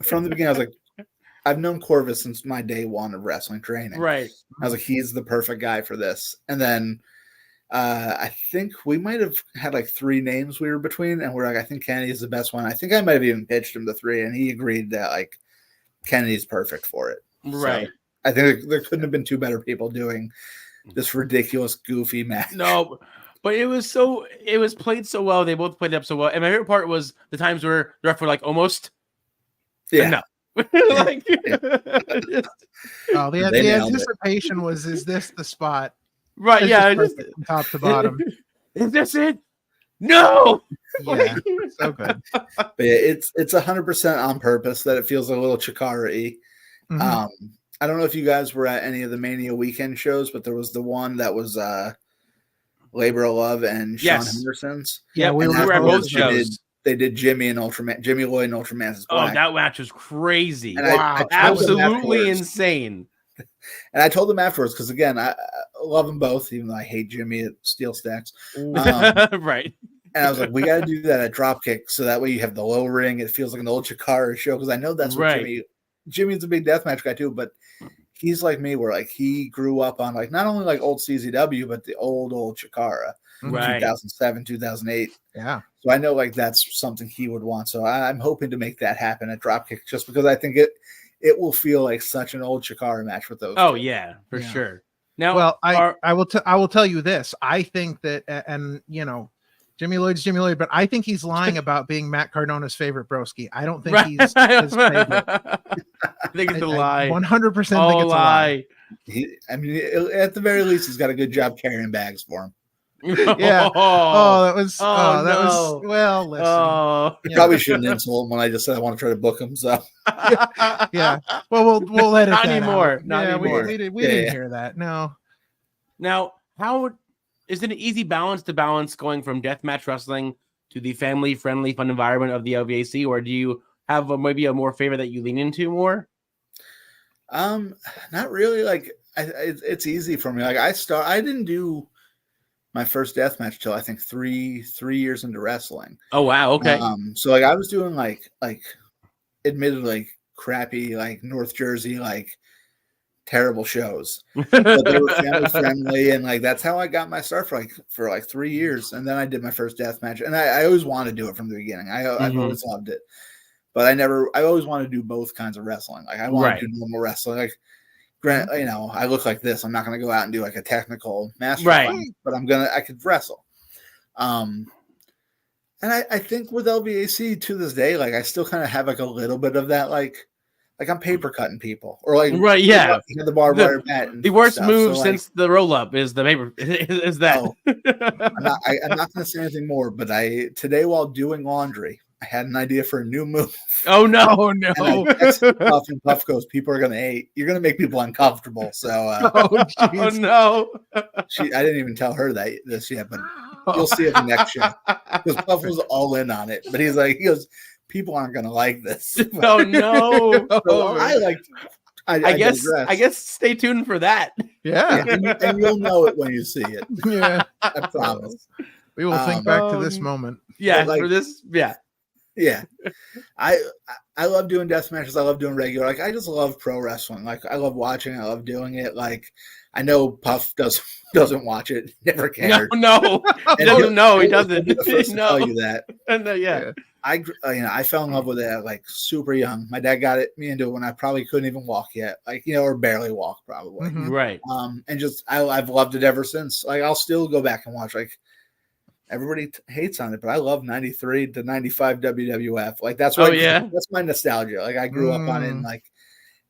D: from the beginning. I was like, I've known Corvus since my day one of wrestling training.
B: Right.
D: I was like, he's the perfect guy for this. And then I think we might have had like 3 names we were between, and we're like, I think Kennedy's the best one. I think I might have even pitched him the 3, and he agreed that like Kennedy's perfect for it.
B: Right.
D: So I think there couldn't have been 2 better people doing this ridiculous, goofy match.
B: No, but it was played so well. They both played it up so well. And my favorite part was the times where the ref were like, almost.
D: Yeah.
B: No.
C: Like, oh, the anticipation was, is this the spot?
B: Right.
C: It's
B: yeah.
C: From top to bottom.
B: Is this it? No.
C: Yeah. So good.
D: But yeah, it's 100% on purpose that it feels a little Chikara-y. Mm-hmm. I don't know if you guys were at any of the Mania weekend shows, but there was the one that was Labor of Love and Sean Henderson's.
B: Yeah, we were at both shows.
D: They did Jimmy and Jimmy Lloyd and Ultraman's Black.
B: Oh, that match was crazy.
D: And
B: wow. Absolutely insane.
D: And I told them afterwards, because again, I love them both, even though I hate Jimmy at Steel Stacks.
B: Right.
D: And I was like, we got to do that at Dropkick, so that way you have the low ring. It feels like an old Chikara show, because I know that's what Jimmy's a big deathmatch guy too, but he's like me, where like he grew up on like not only like old CZW, but the old Chikara, 2007, 2008.
C: Yeah.
D: So I know like that's something he would want. So I'm hoping to make that happen at Dropkick, just because I think it will feel like such an old Chikara match with those.
B: Oh yeah, for sure. Now,
C: well, I will tell you this. I think that, and you know, Jimmy Lloyd's Jimmy Lloyd, but I think he's lying about being Matt Cardona's favorite broski. I don't think he's his favorite.
B: I think it's a lie.
C: 100% think it's a lie.
D: At the very least, he's got a good job carrying bags for him.
C: Yeah. That was. Well, listen.
D: I probably shouldn't insult him when I just said I want to try to book him. So.
C: Yeah. Well, we'll let it.
B: Not anymore. Not anymore.
C: We didn't hear that. No.
B: Now, how is it an easy balance to balance going from deathmatch wrestling to the family-friendly, fun environment of the LVAC, or do you have maybe a more favorite that you lean into more?
D: Not really. Like, it's easy for me. Like, I didn't do my first deathmatch till I think three years into wrestling.
B: Oh wow, okay.
D: So like I was doing like admittedly crappy like North Jersey like terrible shows, but they were family friendly, and like that's how I got my start for like 3 years, and then I did my first deathmatch, and I always wanted to do it from the beginning. I've always loved it, but I always wanted to do both kinds of wrestling. Like I wanted to do normal wrestling, like. You know, I look like this. I'm not going to go out and do like a technical master fight, but I could wrestle. And I think with LVAC to this day, like I still kind of have like a little bit of that, like I'm paper cutting people or like the barbed wire mat.
B: The worst move since the roll up is the paper. Is that?
D: I'm not going to say anything more. But today while doing laundry, I had an idea for a new move.
B: Oh no!
D: Puff and Puff goes, people are gonna hate. You're gonna make people uncomfortable. So,
B: oh no!
D: I didn't even tell her this yet, but you'll see it the next show. Because Puff was all in on it, but he goes, people aren't gonna like this.
B: Oh no!
D: So I
B: guess stay tuned for that.
C: Yeah,
D: and you'll know it when you see it.
C: Yeah,
D: I promise.
C: We will think back to this moment.
B: Yeah, for this. Yeah.
D: Yeah, I love doing death matches. I love doing regular. Like I just love pro wrestling. Like I love watching. I love doing it. Like I know Puff doesn't watch it. Never cared.
B: No, he doesn't know. He doesn't.
D: Tell you that.
B: Yeah.
D: I fell in love with it like super young. My dad got me into it when I probably couldn't even walk yet. Like or barely walk probably.
C: Mm-hmm.
B: Right.
D: And just I've loved it ever since. Like I'll still go back and watch. Like. Everybody hates on it, but I love 93 to 95 WWF. Like that's what that's my nostalgia. Like I grew up on it, and like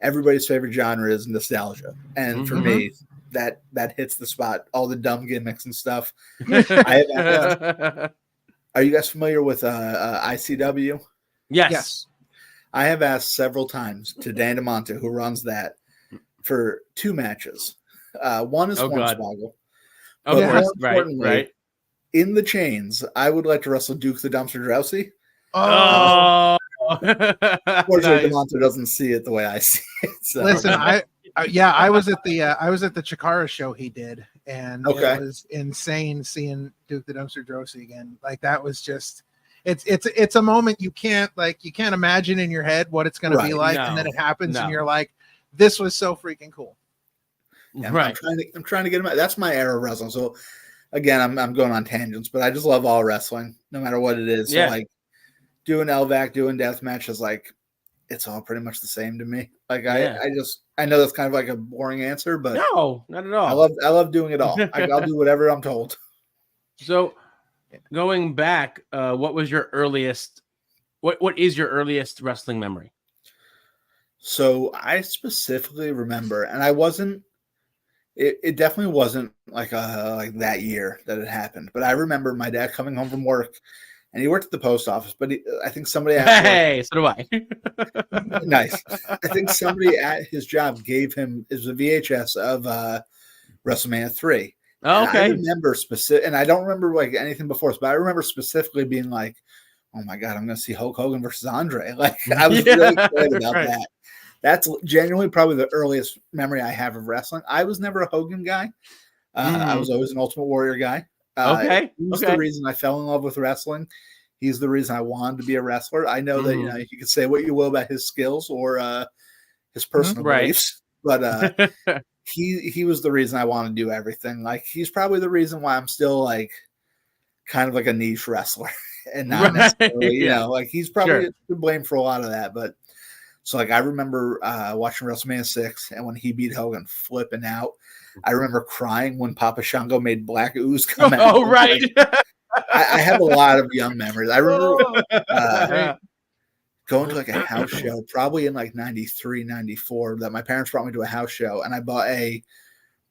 D: everybody's favorite genre is nostalgia. And for me, that hits the spot. All the dumb gimmicks and stuff. Are you guys familiar with ICW?
B: Yes.
D: I have asked several times to Dan DeMonte, who runs that, for 2 matches. One is Hornswoggle.
B: Of course, right.
D: In the chains, I would like to wrestle Duke the Dumpster Drowsy.
B: Oh,
D: Unfortunately, DeMonte doesn't see it the way I see it. So.
C: Listen, I was at the Chikara show he did, and it was insane seeing Duke the Dumpster Drowsy again. Like that was just. It's a moment you can't imagine in your head what it's going to be like, and then it happens, and you're like, this was so freaking cool.
D: Yeah, I'm trying to get him. That's my era of wrestling. So again, I'm going on tangents, but I just love all wrestling, no matter what it is. So like doing LVAC, doing deathmatch is like it's all pretty much the same to me. Like I know that's kind of like a boring answer, but
B: no, not at all.
D: I love doing it all. I'll do whatever I'm told.
B: So going back, what was your earliest? What is your earliest wrestling memory?
D: So I specifically remember, and I wasn't. It definitely wasn't like that year that it happened. But I remember my dad coming home from work, and he worked at the post office. But I think somebody
B: so do I.
D: Nice. I think somebody at his job gave him a VHS of WrestleMania 3.
B: Oh, okay.
D: I remember and I don't remember like anything before this, but I remember specifically being like, "Oh my god, I'm going to see Hulk Hogan versus Andre!" Like I was really excited about that. That's genuinely probably the earliest memory I have of wrestling. I was never a Hogan guy. I was always an Ultimate Warrior guy. He was the reason I fell in love with wrestling. He's the reason I wanted to be a wrestler. I know that you can say what you will about his skills or his personal beliefs, but he was the reason I wanted to do everything. Like he's probably the reason why I'm still like kind of like a niche wrestler and not necessarily, you know, like he's probably to blame for a lot of that, but. So, like, I remember watching WrestleMania 6, and when he beat Hogan, flipping out. I remember crying when Papa Shango made Black Ooze come out.
B: Oh, right.
D: I have a lot of young memories. I remember going to, like, a house show, probably in, like, 93, 94, that my parents brought me to a house show, and I bought a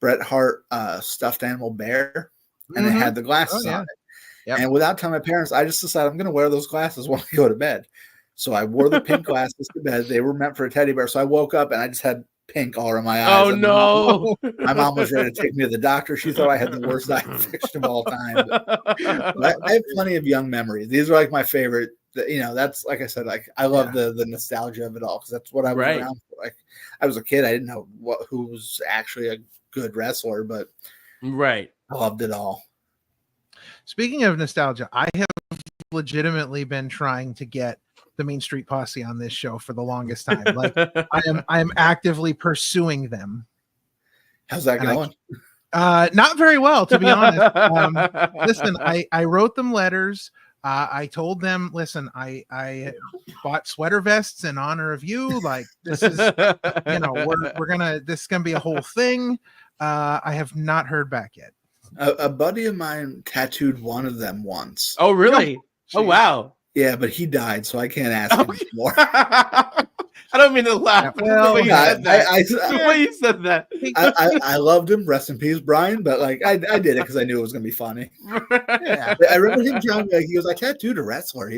D: Bret Hart stuffed animal bear, and it had the glasses on it. Yep. And without telling my parents, I just decided I'm going to wear those glasses when I go to bed. So I wore the pink glasses to bed. They were meant for a teddy bear. So I woke up and I just had pink all around my eyes.
B: Oh, no.
D: My mom was ready to take me to the doctor. She thought I had the worst eye infection of all time. But I have plenty of young memories. These are like my favorite. You know, that's like I said, like I love the nostalgia of it all because that's what I was around for. Like I was a kid. I didn't know who was actually a good wrestler, but I loved it all.
C: Speaking of nostalgia, I have legitimately been trying to get the Mean Street Posse on this show for the longest time. Like I am actively pursuing them.
D: How's that going?
C: Not very well, to be honest. Listen, I wrote them letters. I told them, listen, I bought sweater vests in honor of you. Like this is, you know, this is gonna be a whole thing. I have not heard back yet.
D: A buddy of mine tattooed one of them once.
B: Oh, really? Oh, wow.
D: Yeah, but he died, so I can't ask him anymore.
B: I don't mean to laugh.
D: Well,
B: the way you said that.
D: I loved him. Rest in peace, Brian. But like, I did it because I knew it was going to be funny. Yeah. I remember him telling me, like, he goes, "I tattooed a wrestler."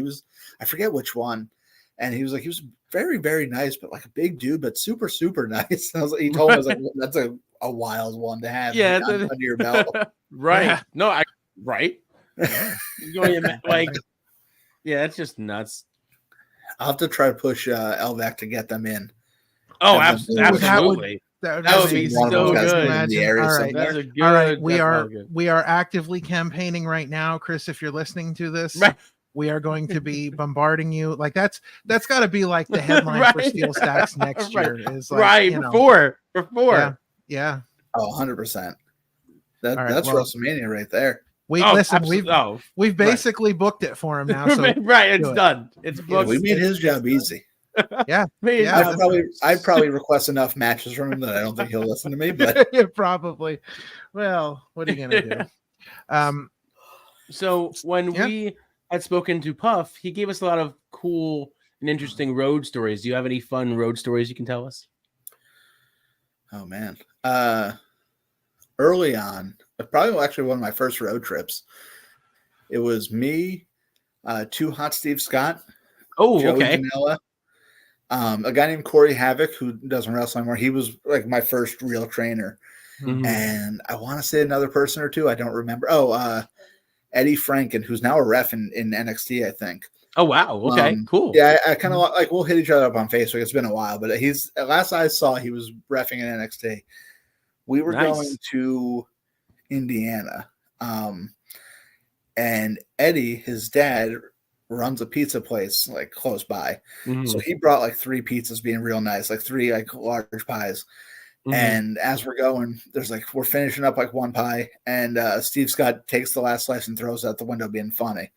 D: I forget which one, and he was like, he was very, very nice, but like a big dude, but super, super nice. He told me, I was like, that's a wild one to have.
B: Yeah,
D: under your belt.
B: Right? No, going like. Yeah, it's just nuts.
D: I'll have to try to push LVAC to get them in.
B: Oh, absolutely. That would be so good.
C: All right. We are actively campaigning right now, Chris. If you're listening to this, we are going to be bombarding you. Like that's got to be like the headline for Steel Stacks next year. Is like,
B: before.
C: Yeah.
D: Oh, 100%. That's WrestleMania right there.
C: We've basically booked it for him now. So
B: it's done. It's booked.
D: We made his job easy. I'd probably request enough matches from him that I don't think he'll listen to me. But
C: probably. Well, what are you gonna do?
B: So when we had spoken to Puff, he gave us a lot of cool and interesting road stories. Do you have any fun road stories you can tell us?
D: Oh man. early on, probably actually one of my first road trips. It was me, two Hot Steve Scott, Joey Janela, a guy named Corey Havoc who doesn't wrestle anymore. He was like my first real trainer. And I want to say another person or two. I don't remember. Eddie Franken, who's now a ref in NXT, I think.
B: Oh, wow. Okay, cool.
D: Yeah, I kind of like, we'll hit each other up on Facebook. It's been a while, but last I saw, he was reffing in NXT. We were going to Indiana. And Eddie, his dad, runs a pizza place like close by. So he brought like 3 pizzas, being real nice, like 3 like large pies. And as we're going, we're finishing up like 1 pie, and Steve Scott takes the last slice and throws it out the window, being funny.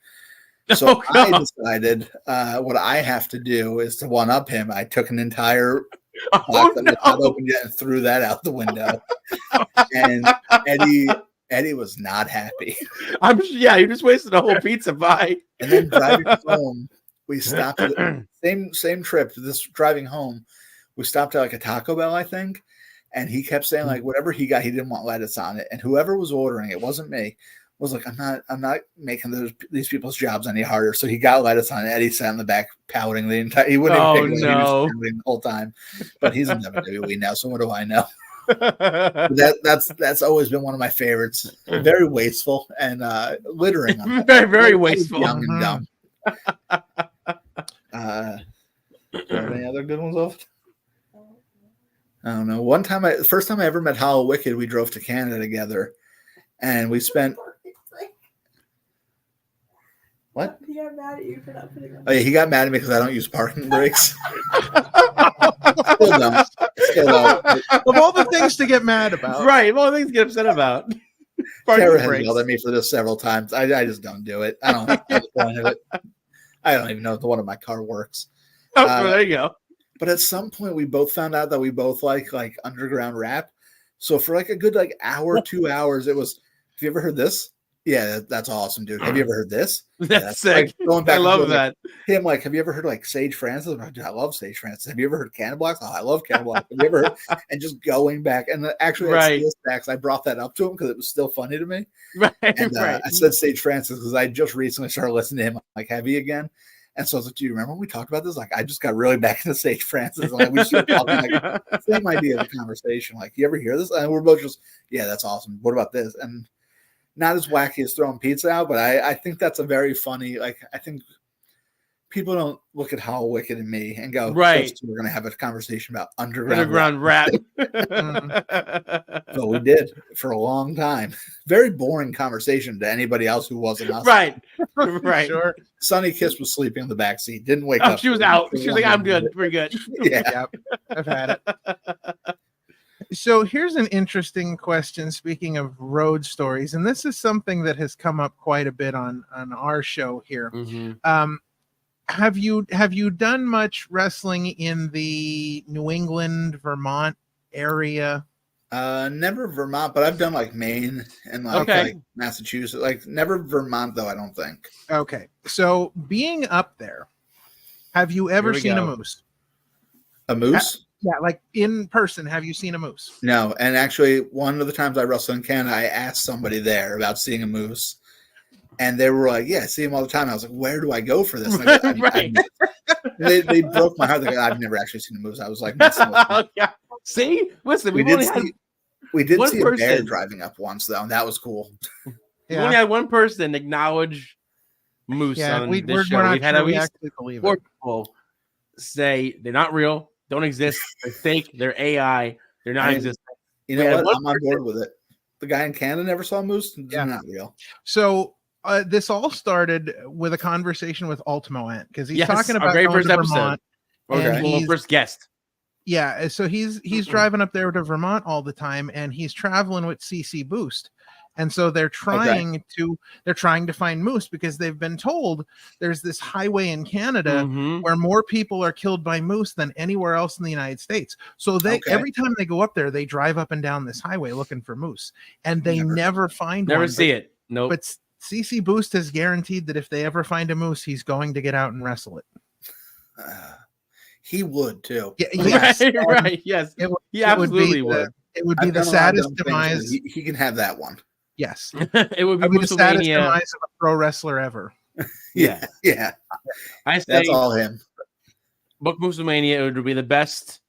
D: So I decided what I have to do is to one up him. I took an entire box that was not open yet and threw that out the window. And Eddie was not happy.
B: You just wasted a whole pizza pie.
D: And then driving home, we stopped at same trip. This driving home, we stopped at like a Taco Bell, I think. And he kept saying like whatever he got, he didn't want lettuce on it. And whoever was ordering it, wasn't me, was like, I'm not making these people's jobs any harder. So he got lettuce on it. Eddie sat in the back pouting the entire. He wouldn't even pick it. He was pouting the whole time. But he's in WWE now, so what do I know? That's always been one of my favorites. Very wasteful and littering.
B: Very, very wasteful.
D: Young and dumb. Any other good ones off? I don't know. The first time I ever met Hollow Wicked, we drove to Canada together, and we spent. What?
E: He got mad at you for not putting on.
D: Oh yeah, he got mad at me because I don't use parking brakes. Still don't.
C: Of all the things to get mad about,
B: right? Of all the things to get upset about.
D: Sarah has yelled at me for this several times. I just don't do it. I don't know the point of it. I don't even know if one of my car works.
B: There you go.
D: But at some point, we both found out that we both like underground rap. So for like a good like hour, 2 hours, it was. Have you ever heard this? Yeah, that's awesome, dude. Have you ever heard this?
B: That's sick.
D: Like, going back,
B: I love that.
D: Him like, have you ever heard like Sage Francis? Dude, I love Sage Francis. Have you ever heard Cannonball? Oh, I love Cannonball. Have you ever heard? And just going back and actually, at Stacks, I brought that up to him because it was still funny to me.
B: Right.
D: And I said Sage Francis because I just recently started listening to him like heavy again. And so I was like, do you remember when we talked about this? Like, I just got really back into Sage Francis. And, like, we started talking, like, same idea of the conversation. Like, you ever hear this? And we're both just, yeah, that's awesome. What about this? And not as wacky as throwing pizza out, but I think that's a very funny, like, I think people don't look at Hollow Wicked and me and go,
B: right,
D: we're going to have a conversation about underground
B: rap.
D: So we did for a long time. Very boring conversation to anybody else who wasn't us.
B: Right.
C: Sure.
D: Sunny Kiss was sleeping in the back seat. Didn't wake up.
B: She was out. She was like, I'm good. We're good.
D: Yeah.
C: I've had it. So here's an interesting question. Speaking of road stories, and this is something that has come up quite a bit on our show here.
B: Mm-hmm.
C: Have you done much wrestling in the New England, Vermont area?
D: Never Vermont, but I've done like Maine and like Massachusetts. Like never Vermont though, I don't think.
C: Okay. So being up there, have you ever seen a moose?
D: A moose?
C: Yeah, like in person, have you seen a moose?
D: No, and actually one of the times I wrestled in Canada, I asked somebody there about seeing a moose. And they were like, yeah, I see him all the time. I was like, where do I go for this? And they broke my heart. Like, I've never actually seen a moose. I was like,
B: yeah. See? Listen,
D: we did see a bear driving up once, though, and that was cool.
B: Yeah. We only had one person acknowledge moose on this show. We've had at least 4 people say they're not real, don't exist, they're fake, they're AI, they're not existent.
D: You know what? I'm on board with it. The guy in Canada never saw a moose. They're not real.
C: So this all started with a conversation with Ultimo Ant because he's talking about
B: our very first episode.
C: First
B: guest.
C: Yeah, so he's driving up there to Vermont all the time, and he's traveling with CC Boost, and so they're trying to find moose because they've been told there's this highway in Canada where more people are killed by moose than anywhere else in the United States. So every time they go up there, they drive up and down this highway looking for moose, and they never find one.
B: Never see it. Nope.
C: But CC Boost has guaranteed that if they ever find a moose, he's going to get out and wrestle it.
D: He would too.
C: Yeah, yes.
B: Right. Yes. He absolutely would.
C: It would be the saddest demise.
D: He can have that one.
C: Yes.
B: It would be
C: the saddest demise of a pro wrestler ever.
D: Yeah.
B: I say
D: that's all him.
B: Book Musselmania would be the best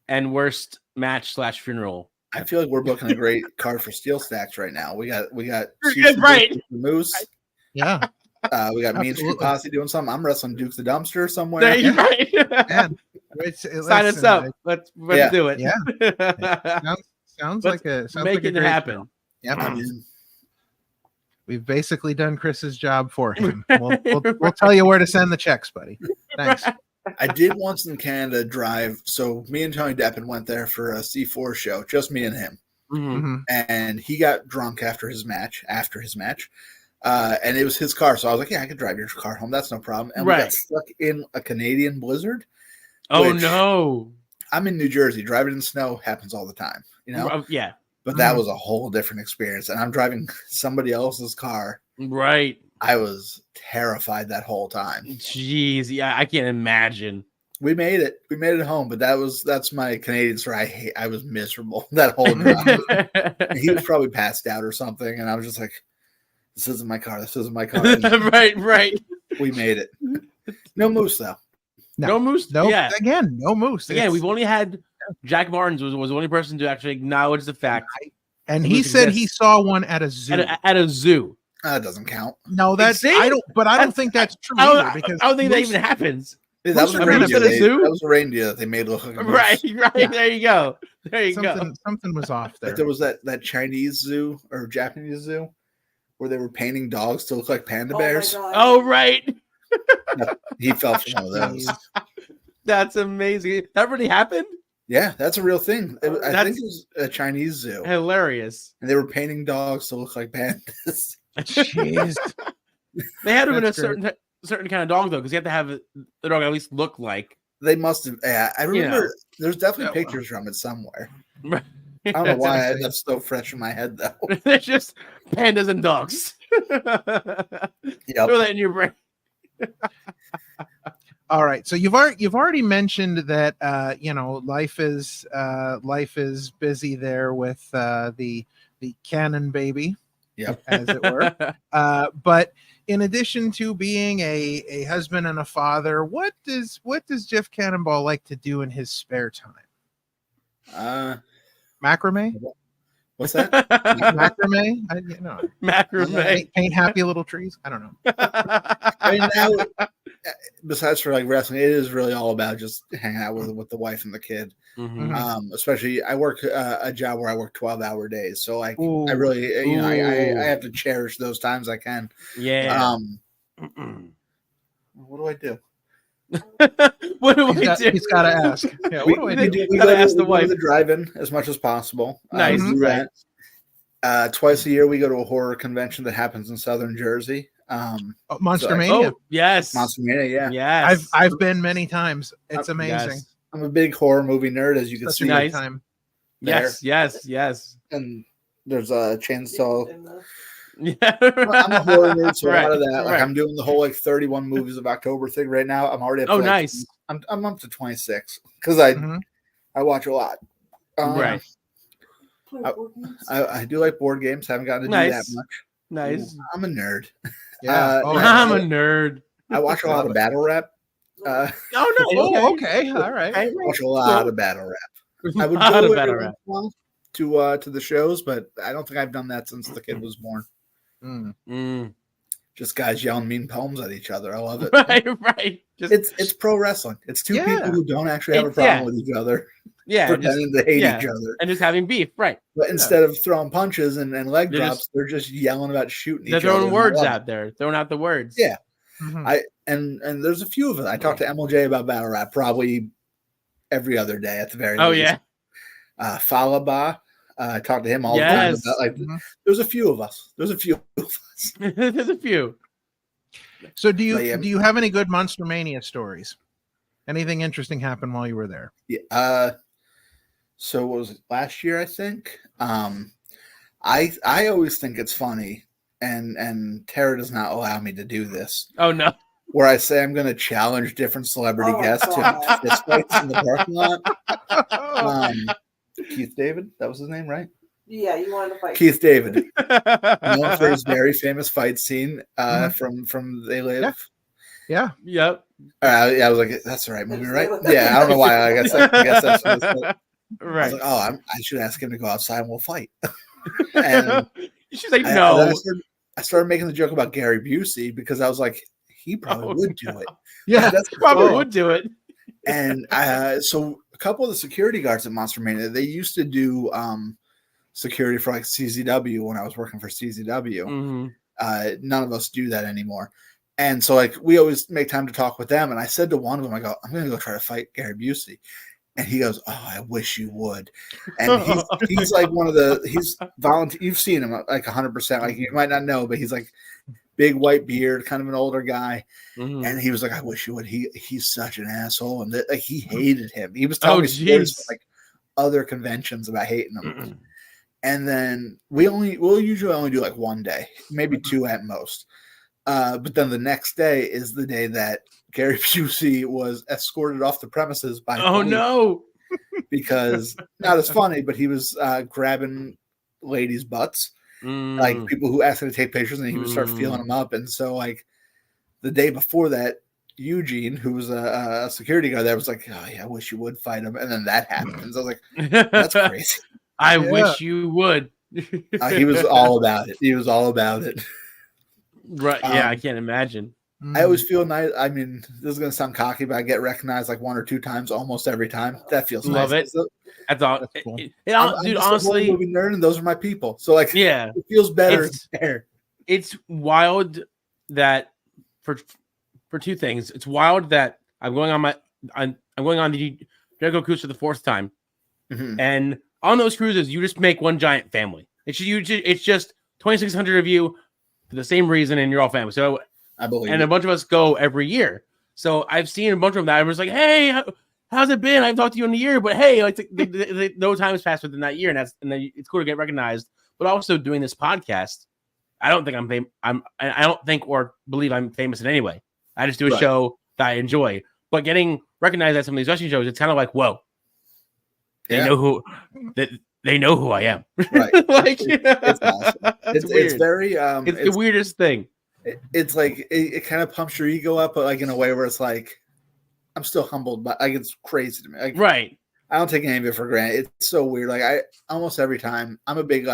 B: and worst match / funeral.
D: I feel like we're booking a great card for Steel Stacks right now. We got
B: right
D: Moose.
C: Yeah.
D: We got Mean Street Posse doing something. I'm wrestling Duke's the Dumpster somewhere.
B: You're right.
C: Man,
B: sign us up. Let's do it.
C: Yeah. Sounds like a
B: great happen.
C: Yeah. We've basically done Chris's job for him. We'll tell you where to send the checks, buddy. Thanks.
D: I did once in Canada drive. So me and Tony Deppen went there for a C4 show, just me and him.
B: Mm-hmm.
D: And he got drunk after his match. And it was his car. So I was like, yeah, I could drive your car home. That's no problem. And we got stuck in a Canadian blizzard.
B: Oh, no.
D: I'm in New Jersey. Driving in the snow happens all the time, you know?
B: Yeah.
D: But that was a whole different experience. And I'm driving somebody else's car.
B: Right.
D: I was terrified that whole time.
B: Jeez. Yeah, I can't imagine.
D: We made it. We made it home. But that's my Canadian story. I was miserable that whole drive. He was probably passed out or something. And I was just like, this isn't my car. This isn't my car.
B: Right.
D: We made it. No Moose, though.
B: No Moose?
C: No.
B: Yeah.
C: Again, no Moose.
B: Again, we've only had Jack Martins was the only person to actually acknowledge the fact.
C: And he said he saw one at a zoo.
B: At a zoo.
D: That doesn't count.
C: No, I don't think that's true either. Because
B: I don't think that even happens.
D: That was a reindeer. That was a reindeer that they made look like a moose.
B: Right. There you go.
C: Something was off there.
D: Like there was that Chinese zoo or Japanese zoo where they were painting dogs to look like panda bears.
B: Oh, right.
D: He fell for one of those.
B: That's amazing. That really happened?
D: Yeah, that's a real thing. I think it was a Chinese zoo.
B: Hilarious.
D: And they were painting dogs to look like pandas.
C: Jeez.
B: They had to have been a certain kind of dog, though, because you have to have the dog at least look like.
D: They must have. Yeah, I remember there's definitely pictures from it somewhere.
B: Right.
D: I don't know why that's so fresh in my head, though.
B: It's just pandas and dogs. Throw that in your brain.
C: All right, so you've already mentioned that life is busy there with the Cannon baby, as it were. But in addition to being a husband and a father, what does Jeff Cannonball like to do in his spare time? Macrame.
D: What's that?
C: Macrame?
B: Macrame.
C: Paint happy little trees. I don't know.
D: I mean, now, besides for like wrestling, it is really all about just hanging out with the wife and the kid.
B: Mm-hmm.
D: Especially, I work a job where I work 12-hour days, so like I really, I have to cherish those times I can.
B: Yeah.
D: What do I do?
B: What do we do?
C: He's got to ask. Yeah, what do I do?
D: We gotta ask the wife. We go to the drive-in as much as possible.
B: Nice.
D: Twice a year, we go to a horror convention that happens in Southern Jersey.
C: Monster Mania.
B: Yes.
D: Monster Mania. Yeah.
B: Yes.
C: I've been many times. It's amazing.
B: Yes.
D: I'm a big horror movie nerd, as you can see.
B: Nice.
C: Time.
B: Yes.
D: And there's a chainsaw.
B: Yeah.
D: I'm a horror nerd, so a lot of that. Like I'm doing the whole 31 movies of October thing right now. I'm already up to
B: nice.
D: I'm up to 26 because I watch a lot.
B: Right.
D: I do like board games. Haven't gotten to do that much.
B: Nice.
D: I'm a nerd.
C: Yeah.
B: I'm a nerd.
D: I watch a lot of battle rap.
B: Okay.
C: All right.
D: I watch a lot of battle rap. I would go every once in a while to the shows, but I don't think I've done that since the kid was born. Just guys yelling mean poems at each other. I love it.
B: Right.
D: It's pro wrestling. It's two people who don't actually have a problem with each other.
B: Yeah,
D: pretending to hate each other
B: and just having beef, right?
D: But instead of throwing punches and leg drops, they're just yelling about shooting each other.
B: They're throwing words out there, throwing out the words.
D: Yeah, and there's a few of it. I talk to MLJ about battle rap probably every other day at the very least. Falaba, I talk to him all the time about there's a few of us. There's a few.
C: So do you have any good Monster Mania stories? Anything interesting happened while you were there?
D: Yeah. So what was it, last year, I think? I always think it's funny, and Tara does not allow me to do this.
B: Oh no.
D: Where I say I'm going to challenge different celebrity guests to fist fights in the parking lot. Keith David. That was his name, right?
E: Yeah, you wanted to fight
D: Keith David, known for his very famous fight scene from They Live.
C: Yeah.
B: Yep.
D: Yeah, I was like, that's the right movie, right? Yeah, I don't know why. I guess that's what it's
B: right.
D: I was like, oh, I should ask him to go outside and we'll fight. And
B: she's like,
D: I started making the joke about Gary Busey because I was like, he probably would do it.
C: Yeah,
D: that's
B: probably would do it.
D: And so a couple of the security guards at Monster Mania, they used to do security for like CZW when I was working for CZW.
B: Mm-hmm.
D: None of us do that anymore. And so like we always make time to talk with them. And I said to one of them, I go, I'm going to go try to fight Gary Busey. And he goes, oh, I wish you would. And he's like he's volunteer. You've seen him like 100%. Like you might not know, but he's like big white beard, kind of an older guy. Mm-hmm. And he was like, I wish you would. He's such an asshole. And like he hated him. He was telling me stories from, like other conventions about hating him. Mm-hmm. And then we'll usually only do like one day, maybe two at most. But then the next day is the day that Gary Busey was escorted off the premises by
B: police. No,
D: because not as funny, but he was grabbing ladies' butts, like people who asked him to take pictures, and he would start feeling them up. And so, like the day before that, Eugene, who was a security guard there, was like, "Oh yeah, I wish you would fight him." And then that happened. So I was like, "That's crazy."
B: I wish you would.
D: He was all about it. He was all about it.
B: Right. Yeah, I can't imagine.
D: I always feel nice. I mean, this is going to sound cocky, but I get recognized like one or two times almost every time. That feels
B: Love
D: nice.
B: it. That's all.
D: That's cool.
B: Dude, honestly,
D: a movie nerd, and those are my people. So like,
B: yeah,
D: it feels better.
B: It's wild that for two things. It's wild that I'm going on the Jericho cruise for the fourth time, and on those cruises, you just make one giant family. It's just 2,600 of you for the same reason, and you're all family. So
D: I believe,
B: and a bunch of us go every year. So I've seen a bunch of them that I was like, hey, how's it been? I haven't talked to you in a year, but hey, like no time has passed within that year, and then it's cool to get recognized. But also doing this podcast, I don't think I don't think or believe I'm famous in any way. I just do a show that I enjoy. But getting recognized at some of these wrestling shows, it's kind of like, whoa, they know who I am.
D: Right.
B: Like,
D: it's awesome. It's very
B: it's the weirdest thing.
D: It's like it kind of pumps your ego up, but like in a way where it's like I'm still humbled, but like it's crazy to me. Like,
B: right.
D: I don't take any of it for granted. It's so weird. Like I almost every time I'm a big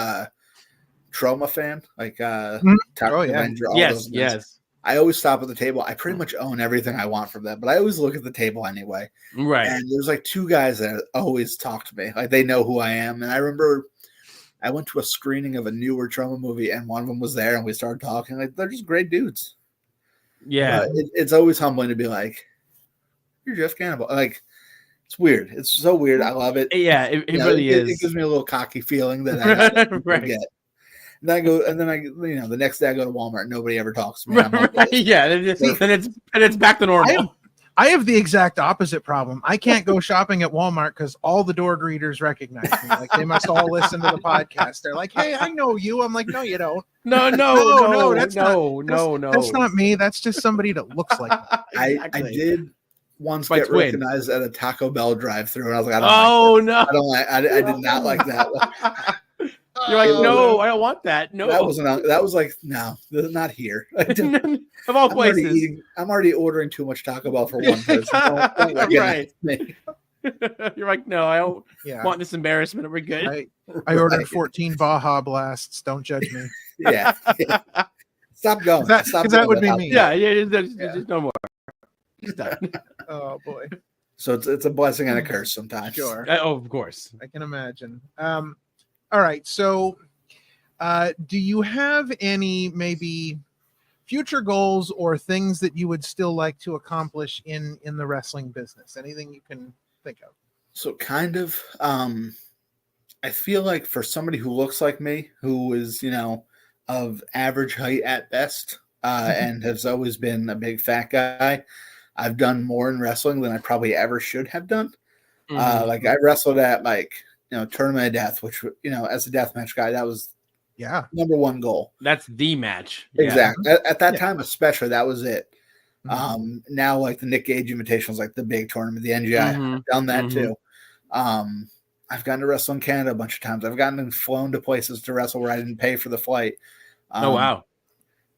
D: Trauma fan. Like Avenger, all those
B: yes.
D: I always stop at the table. I pretty much own everything I want from them, but I always look at the table anyway.
B: Right.
D: And there's like two guys that always talk to me. Like they know who I am. And I remember I went to a screening of a newer Trauma movie, and one of them was there, and we started talking. Like they're just great dudes.
B: Yeah.
D: It's always humbling to be like, you're Jeff Cannonball. Like it's weird. It's so weird. I love it.
B: Yeah, it really is.
D: It gives me a little cocky feeling that I get. And then I the next day I go to Walmart. Nobody ever talks to me.
B: Right. Yeah. Then it's back to normal.
C: I have the exact opposite problem. I can't go shopping at Walmart because all the door greeters recognize me. Like they must all listen to the podcast. They're like, "Hey, I know you." I'm like, "No, you don't."
B: No.
C: That's not me. That's just somebody that looks like me.
D: I did once get recognized at a Taco Bell drive-through, and I was like, I did not like that one.
B: You're like, no, I don't want that. No,
D: that was like, no, not here.
B: Of all places,
D: I'm already ordering too much Taco Bell for one person.
B: Right. You're like, no, I don't want this embarrassment. We're good.
C: I ordered 14 Baja Blasts. Don't judge me.
D: Yeah. Stop going.
C: Because that would be me.
B: Yeah. Just no more. Just done.
C: Oh boy.
D: So it's a blessing and a curse sometimes.
C: Sure.
B: Of course.
C: I can imagine. All right. So, do you have any maybe future goals or things that you would still like to accomplish in the wrestling business? Anything you can think of?
D: So kind of, I feel like for somebody who looks like me, who is, of average height at best, and has always been a big fat guy, I've done more in wrestling than I probably ever should have done. Like I wrestled at Tournament of Death, which, as a deathmatch guy, that was number one goal.
B: That's the match.
D: Exactly. At that time, especially, that was it. Now, like the Nick Gage Invitational is like the big tournament, the NGI. I've done that too. I've gotten to wrestle in Canada a bunch of times. I've gotten flown to places to wrestle where I didn't pay for the flight.
B: Oh wow!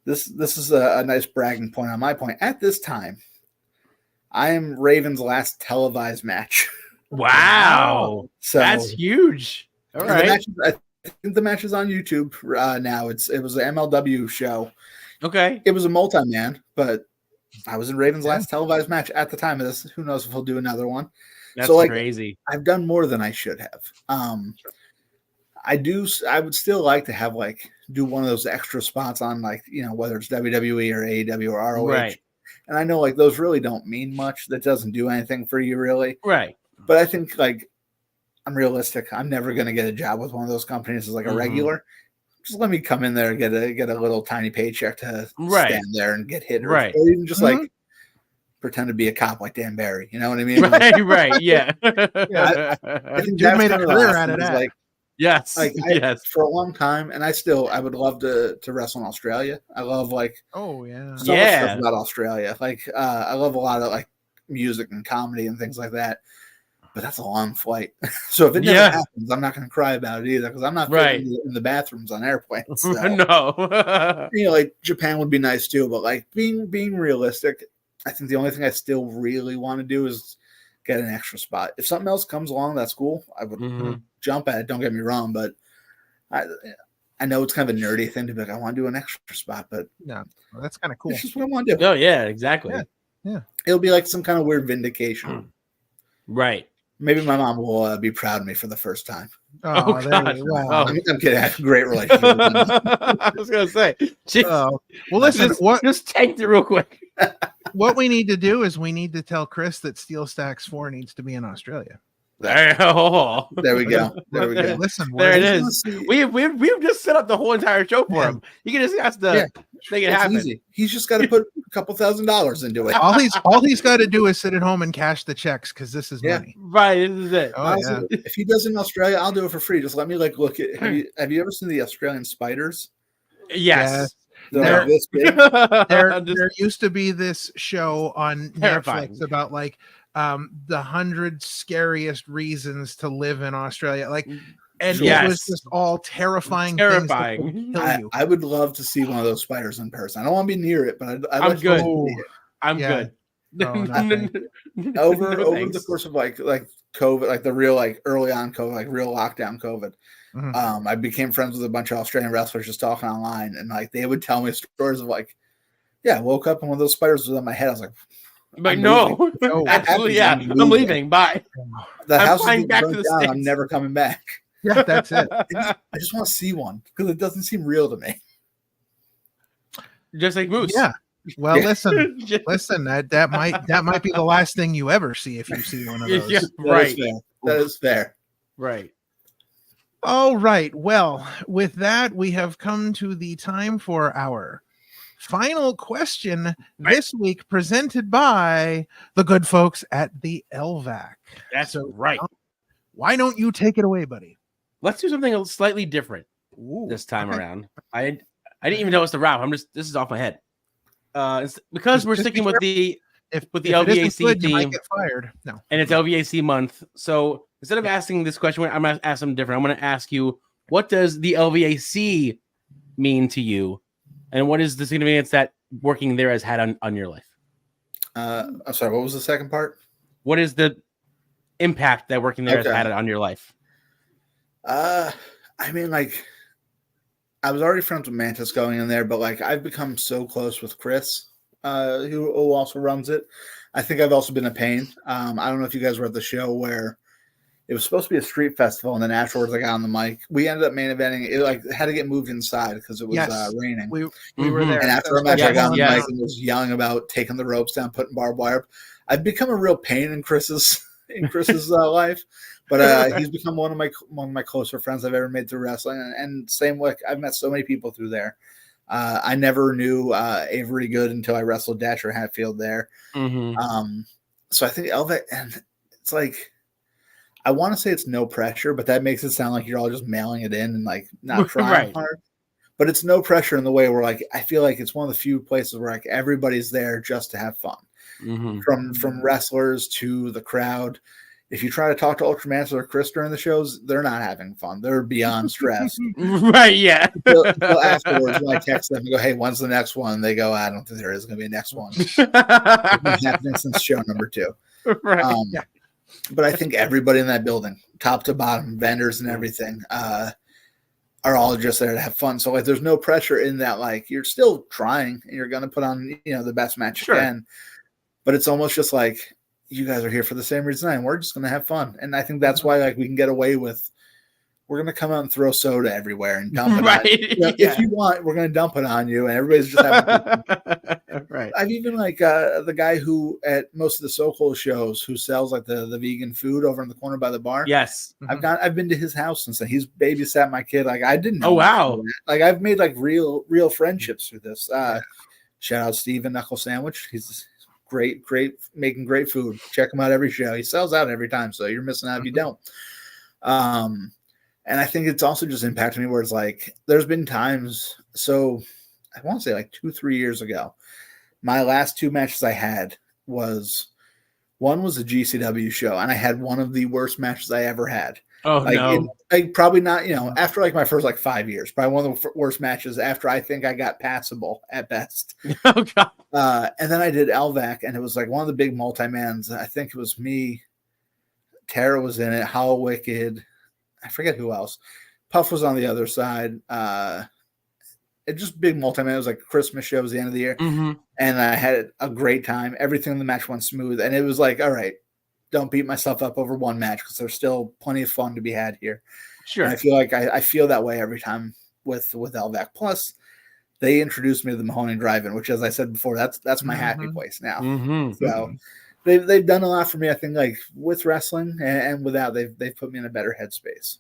D: This is a nice bragging point on my point. At this time, I am Raven's last televised match.
B: Wow,
D: so
B: that's huge. All right,
D: I think the match is on YouTube now. It was an MLW show.
B: Okay,
D: it was a multi-man, but I was in Raven's last televised match at the time of this. Who knows if he'll do another one?
B: That's crazy.
D: I've done more than I should have. I would still like to have do one of those extra spots on whether it's WWE or AEW or ROH.
B: Right.
D: And I know those really don't mean much. That doesn't do anything for you really.
B: Right.
D: But I think I'm realistic. I'm never going to get a job with one of those companies as a regular. Just let me come in there and get a little tiny paycheck to stand there and get hit. Or even just pretend to be a cop like Dan Barry. You know what I mean?
B: Right. Yeah.
D: I think you made a career out of that.
B: Yes.
D: For a long time, and I would love to wrestle in Australia. I love much stuff about Australia. I love a lot of music and comedy and things like that. But that's a long flight. So if it never happens, I'm not going to cry about it either because I'm not in the bathrooms on airplanes. So.
B: No.
D: Japan would be nice too, but being realistic, I think the only thing I still really want to do is get an extra spot. If something else comes along, that's cool. I would jump at it. Don't get me wrong, but I know it's kind of a nerdy thing to be I want to do an extra spot, but
C: no, that's kind of cool.
D: It's just what I want to do.
B: Oh yeah, exactly.
C: Yeah.
D: It'll be some kind of weird vindication.
B: Right.
D: Maybe my mom will be proud of me for the first time.
B: Oh God!
D: Wow. I'm kidding. I have a great relationship with my mom.
B: I was gonna say.
C: Well, listen.
B: Just tanked it real quick.
C: What we need to do is we need to tell Chris that Steel Stacks 4 needs to be in Australia.
D: There we go.
C: Listen,
B: there it is. We've just set up the whole entire show for him. You can just ask make it happen.
D: Easy. He's just got to put a couple $1,000s into it.
C: All he's got to do is sit at home and cash the checks because this is money.
B: Right, this is it.
D: If he does it in Australia, I'll do it for free. Just let me look at. Have you ever seen the Australian spiders?
B: Yes.
C: There used to be this show on Netflix about the 100 scariest reasons to live in Australia. And it was just all terrifying.
B: Terrifying.
D: I would love to see one of those spiders in person. I don't want to be near it, but
B: I'm good. I'm good.
D: Over the course of COVID, the real early on COVID, real lockdown COVID. I became friends with a bunch of Australian wrestlers just talking online, and they would tell me stories of I woke up and one of those spiders was on my head. I was like,
B: no, absolutely, I'm leaving. Bye.
D: The house is back to the States. I'm never coming back.
C: Yeah, that's it.
D: I just want to see one because it doesn't seem real to me.
B: Just like Moose.
C: Yeah. Well, listen. That might be the last thing you ever see if you see one of those.
B: Yeah, right.
D: That is fair.
B: Right.
C: All right. Well, with that, we have come to the time for our final question this week, presented by the good folks at the LVAC.
B: That's right.
C: Why don't you take it away, buddy?
B: Let's do something slightly different this time around. I didn't even know it's the route. this is off my head. Because we're sticking with the LVAC
C: good,
B: theme.
C: You might get fired. No.
B: And it's LVAC month. So instead of asking this question, I'm going to ask something different. I'm going to ask you, what does the LVAC mean to you? And what is the significance that working there has had on your life?
D: I'm sorry, what was the second part?
B: What is the impact that working there has had on your life?
D: I was already friends with Mantis going in there, but I've become so close with Chris, who also runs it. I think I've also been a pain. I don't know if you guys were at the show where it was supposed to be a street festival, and then afterwards I got on the mic. We ended up main eventing. It had to get moved inside because it was raining.
C: We were there.
D: And after a match, I got on the mic and was yelling about taking the ropes down, putting barbed wire up. I've become a real pain in Chris's life, but he's become one of my closer friends I've ever made through wrestling. And same I've met so many people through there. I never knew Avery Good until I wrestled Dasher Hatfield there. So I think LVAC, and it's I want to say it's no pressure, but that makes it sound like you're all just mailing it in and not trying hard. But it's no pressure in the way where I feel like it's one of the few places where everybody's there just to have fun. From wrestlers to the crowd. If you try to talk to Ultramancer or Chris during the shows, they're not having fun. They're beyond stressed.
B: Right, yeah.
D: So afterwards, when I text them and go, hey, when's the next one? They go, I don't think there is going to be a next one. It's been happening since show number 2.
B: Right.
D: But I think everybody in that building, top to bottom, vendors and everything, are all just there to have fun. So like, there's no pressure in that. Like, you're still trying and you're going to put on, the best match you can. But it's almost just like, you guys are here for the same reason I am. We're just going to have fun. And I think that's why like we can get away with, we're going to come out and throw soda everywhere and dump it on you. If you want, we're going to dump it on you. And everybody's just having
B: right.
D: I've even like the guy who at most of the so-called shows who sells like the vegan food over in the corner by the bar.
B: Yes.
D: I've been to his house and said he's babysat my kid. Like I didn't know.
B: Oh, wow.
D: Like I've made like real friendships through this. Shout out Steven Knuckle Sandwich. He's great, making great food. Check him out every show. He sells out every time, so you're missing out if you don't. And I think it's also just impacted me where it's like there's been times. So I want to say like 2-3 years ago, my last 2 matches I had was one was a GCW show, and I had one of the worst matches I ever had.
B: Oh,
D: like,
B: no.
D: Probably not, after like my first like 5 years, probably one of the worst matches after I think I got passable at best.
B: Oh, God.
D: And then I did LVAC, and it was like one of the big multi-mans. I think it was me. Tara was in it. How Wicked. I forget who else. Puff was on the other side. It just big multi-man. It was like a Christmas show. It was the end of the year.
B: Mm-hmm.
D: And I had a great time. Everything in the match went smooth. And it was like, all right, don't beat myself up over one match because there's still plenty of fun to be had here.
B: Sure.
D: And I feel like I feel that way every time with LVAC. Plus, they introduced me to the Mahoney Drive-In, which, as I said before, that's my happy place now.
B: Mm-hmm.
D: So they've done a lot for me. I think like with wrestling and without, they've put me in a better headspace.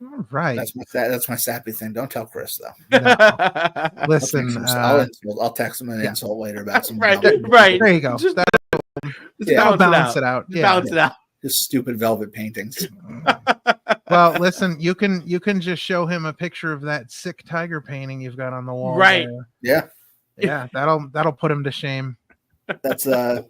C: All right.
D: That's my sappy thing. Don't tell Chris though.
C: No. Listen,
D: I'll text him an insult later about some.
B: Right.
C: There you go.
B: I'll
C: balance it out. Yeah.
B: Balance it out.
D: His stupid velvet paintings.
C: Well, listen, you can just show him a picture of that sick tiger painting you've got on the wall.
B: Right.
C: There. Yeah. That'll put him to shame.
D: That's a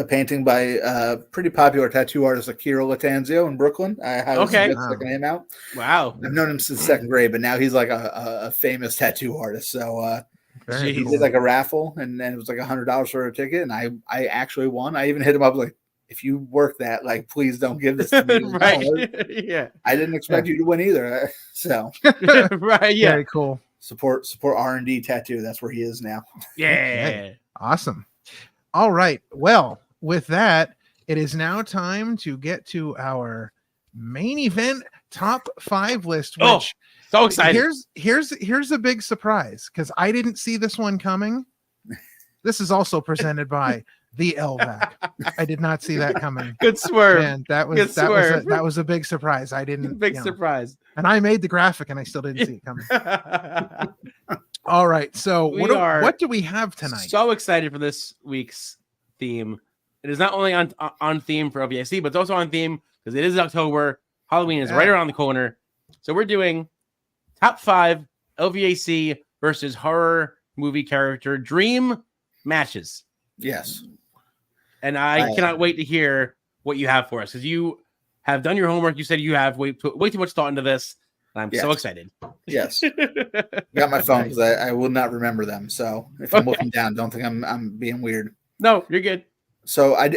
D: painting by a pretty popular tattoo artist, Akira Latanzio in Brooklyn. I highly suggest checking him out.
B: Wow.
D: I've known him since 2nd grade, but now he's like a famous tattoo artist. So he did like a raffle, and it was like $100 for a ticket, and I actually won. I even hit him up like, if you work that, like, please don't give this to me.
B: Right. Yeah.
D: I didn't expect you to win either. So
B: right. Yeah.
C: Very cool.
D: Support R&D Tattoo. That's where he is now.
B: Yeah.
C: Okay. Awesome. All right. Well, with that, it is now time to get to our main event top 5 list. Which
B: so excited!
C: Here's a big surprise because I didn't see this one coming. This is also presented by the LVAC. I did not see that coming.
B: Good swerve.
C: And that was a big surprise. I didn't.
B: Big surprise.
C: And I made the graphic, and I still didn't see it coming. All right. So what do we have tonight?
B: So excited for this week's theme. It is not only on theme for LVAC, but it's also on theme because it is October. Halloween is right around the corner. So we're doing top 5 LVAC versus horror movie character dream matches.
D: Yes.
B: And I cannot wait to hear what you have for us because you have done your homework. You said you have way too much thought into this. I'm so excited.
D: Yes. Got my phone because I will not remember them. So if I'm looking down, don't think I'm being weird.
B: No, you're good.
D: So I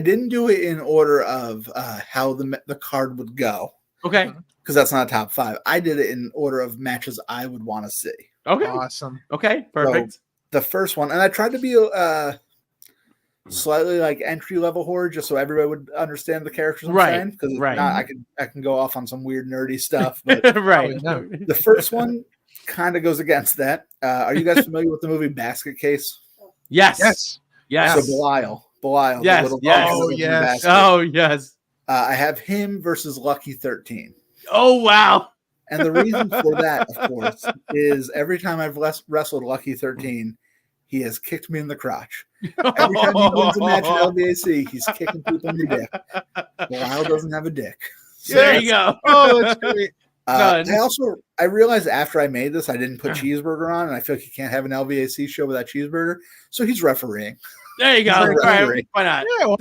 D: didn't do it in order of how the card would go.
B: Okay.
D: Because that's not a top 5. I did it in order of matches I would want to see.
B: Okay.
C: Awesome.
B: Okay. Perfect.
D: So the first one, and I tried to be slightly like entry level horror, just so everybody would understand the characters.
B: Right.
D: Because
B: right.
D: I can go off on some weird nerdy stuff. But
B: right.
D: The first one kind of goes against that. Are you guys familiar with the movie Basket Case?
B: Yes. Yes.
D: So Belial.
B: Yes.
D: Yes.
B: Oh yes.
D: I have him versus Lucky 13.
B: Oh wow.
D: And the reason for that, of course, is every time I've wrestled Lucky 13, he has kicked me in the crotch. Every time he wins a match at LVAC, he's kicking people in the dick. Belial doesn't have a dick.
B: So there you go.
C: Oh, that's great.
D: I realized after I made this, I didn't put cheeseburger on, and I feel like you can't have an LVAC show without cheeseburger. So he's refereeing.
B: There you go. All right, why not?
C: Yeah, well,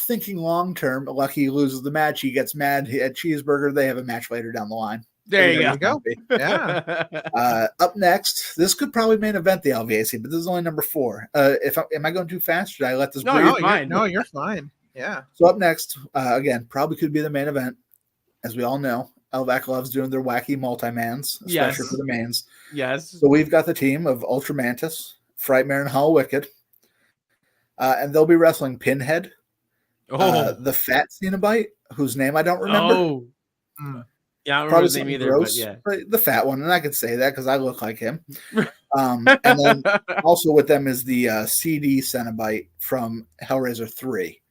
D: thinking long term, Lucky loses the match. He gets mad at Cheeseburger. They have a match later down the line.
B: There you go.
C: Yeah.
D: Up next, this could probably main event the LVAC, but this is only number 4. Am I going too fast? Should I let this?
B: No, you're fine.
C: No, you're fine. Yeah.
D: So up next, again, probably could be the main event, as we all know. LVAC loves doing their wacky multi-mans, especially for the mains.
B: Yes.
D: So we've got the team of Ultra Mantis, Frightmare, and Hollow Wicked. And they'll be wrestling Pinhead, the fat Cenobite, whose name I don't remember.
B: Oh. Yeah, I don't remember his name either,
D: gross, but the fat one, and I could say that because I look like him. And then also with them is the CD Cenobite from Hellraiser 3.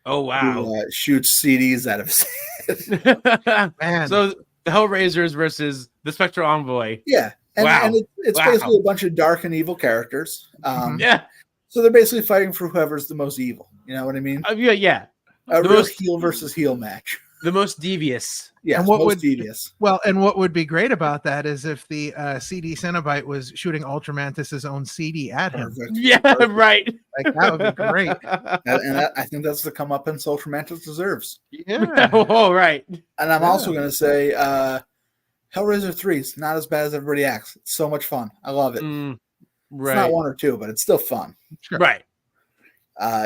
B: Oh, wow.
D: Who shoots CDs out of his head.
B: Man. So the Hellraisers versus the Spectral Envoy.
D: Yeah. And it's basically a bunch of dark and evil characters.
B: Yeah.
D: So they're basically fighting for whoever's the most evil. You know what I mean?
B: Yeah.
D: A real heel versus heel match.
B: The most devious.
D: Yeah, devious.
C: Well, and what would be great about that is if the CD Cenobite was shooting Ultramantis's own CD at him.
D: Perfect.
B: Yeah,
D: Perfect.
B: Right.
C: Like, that would be great.
D: And I think that's the comeuppance Ultramantis deserves.
C: Yeah.
B: Oh, right.
D: And I'm also going to say Hellraiser 3 is not as bad as everybody acts. It's so much fun. I love it.
B: Right.
D: It's not 1 or 2, but it's still fun.
C: Sure.
B: Right.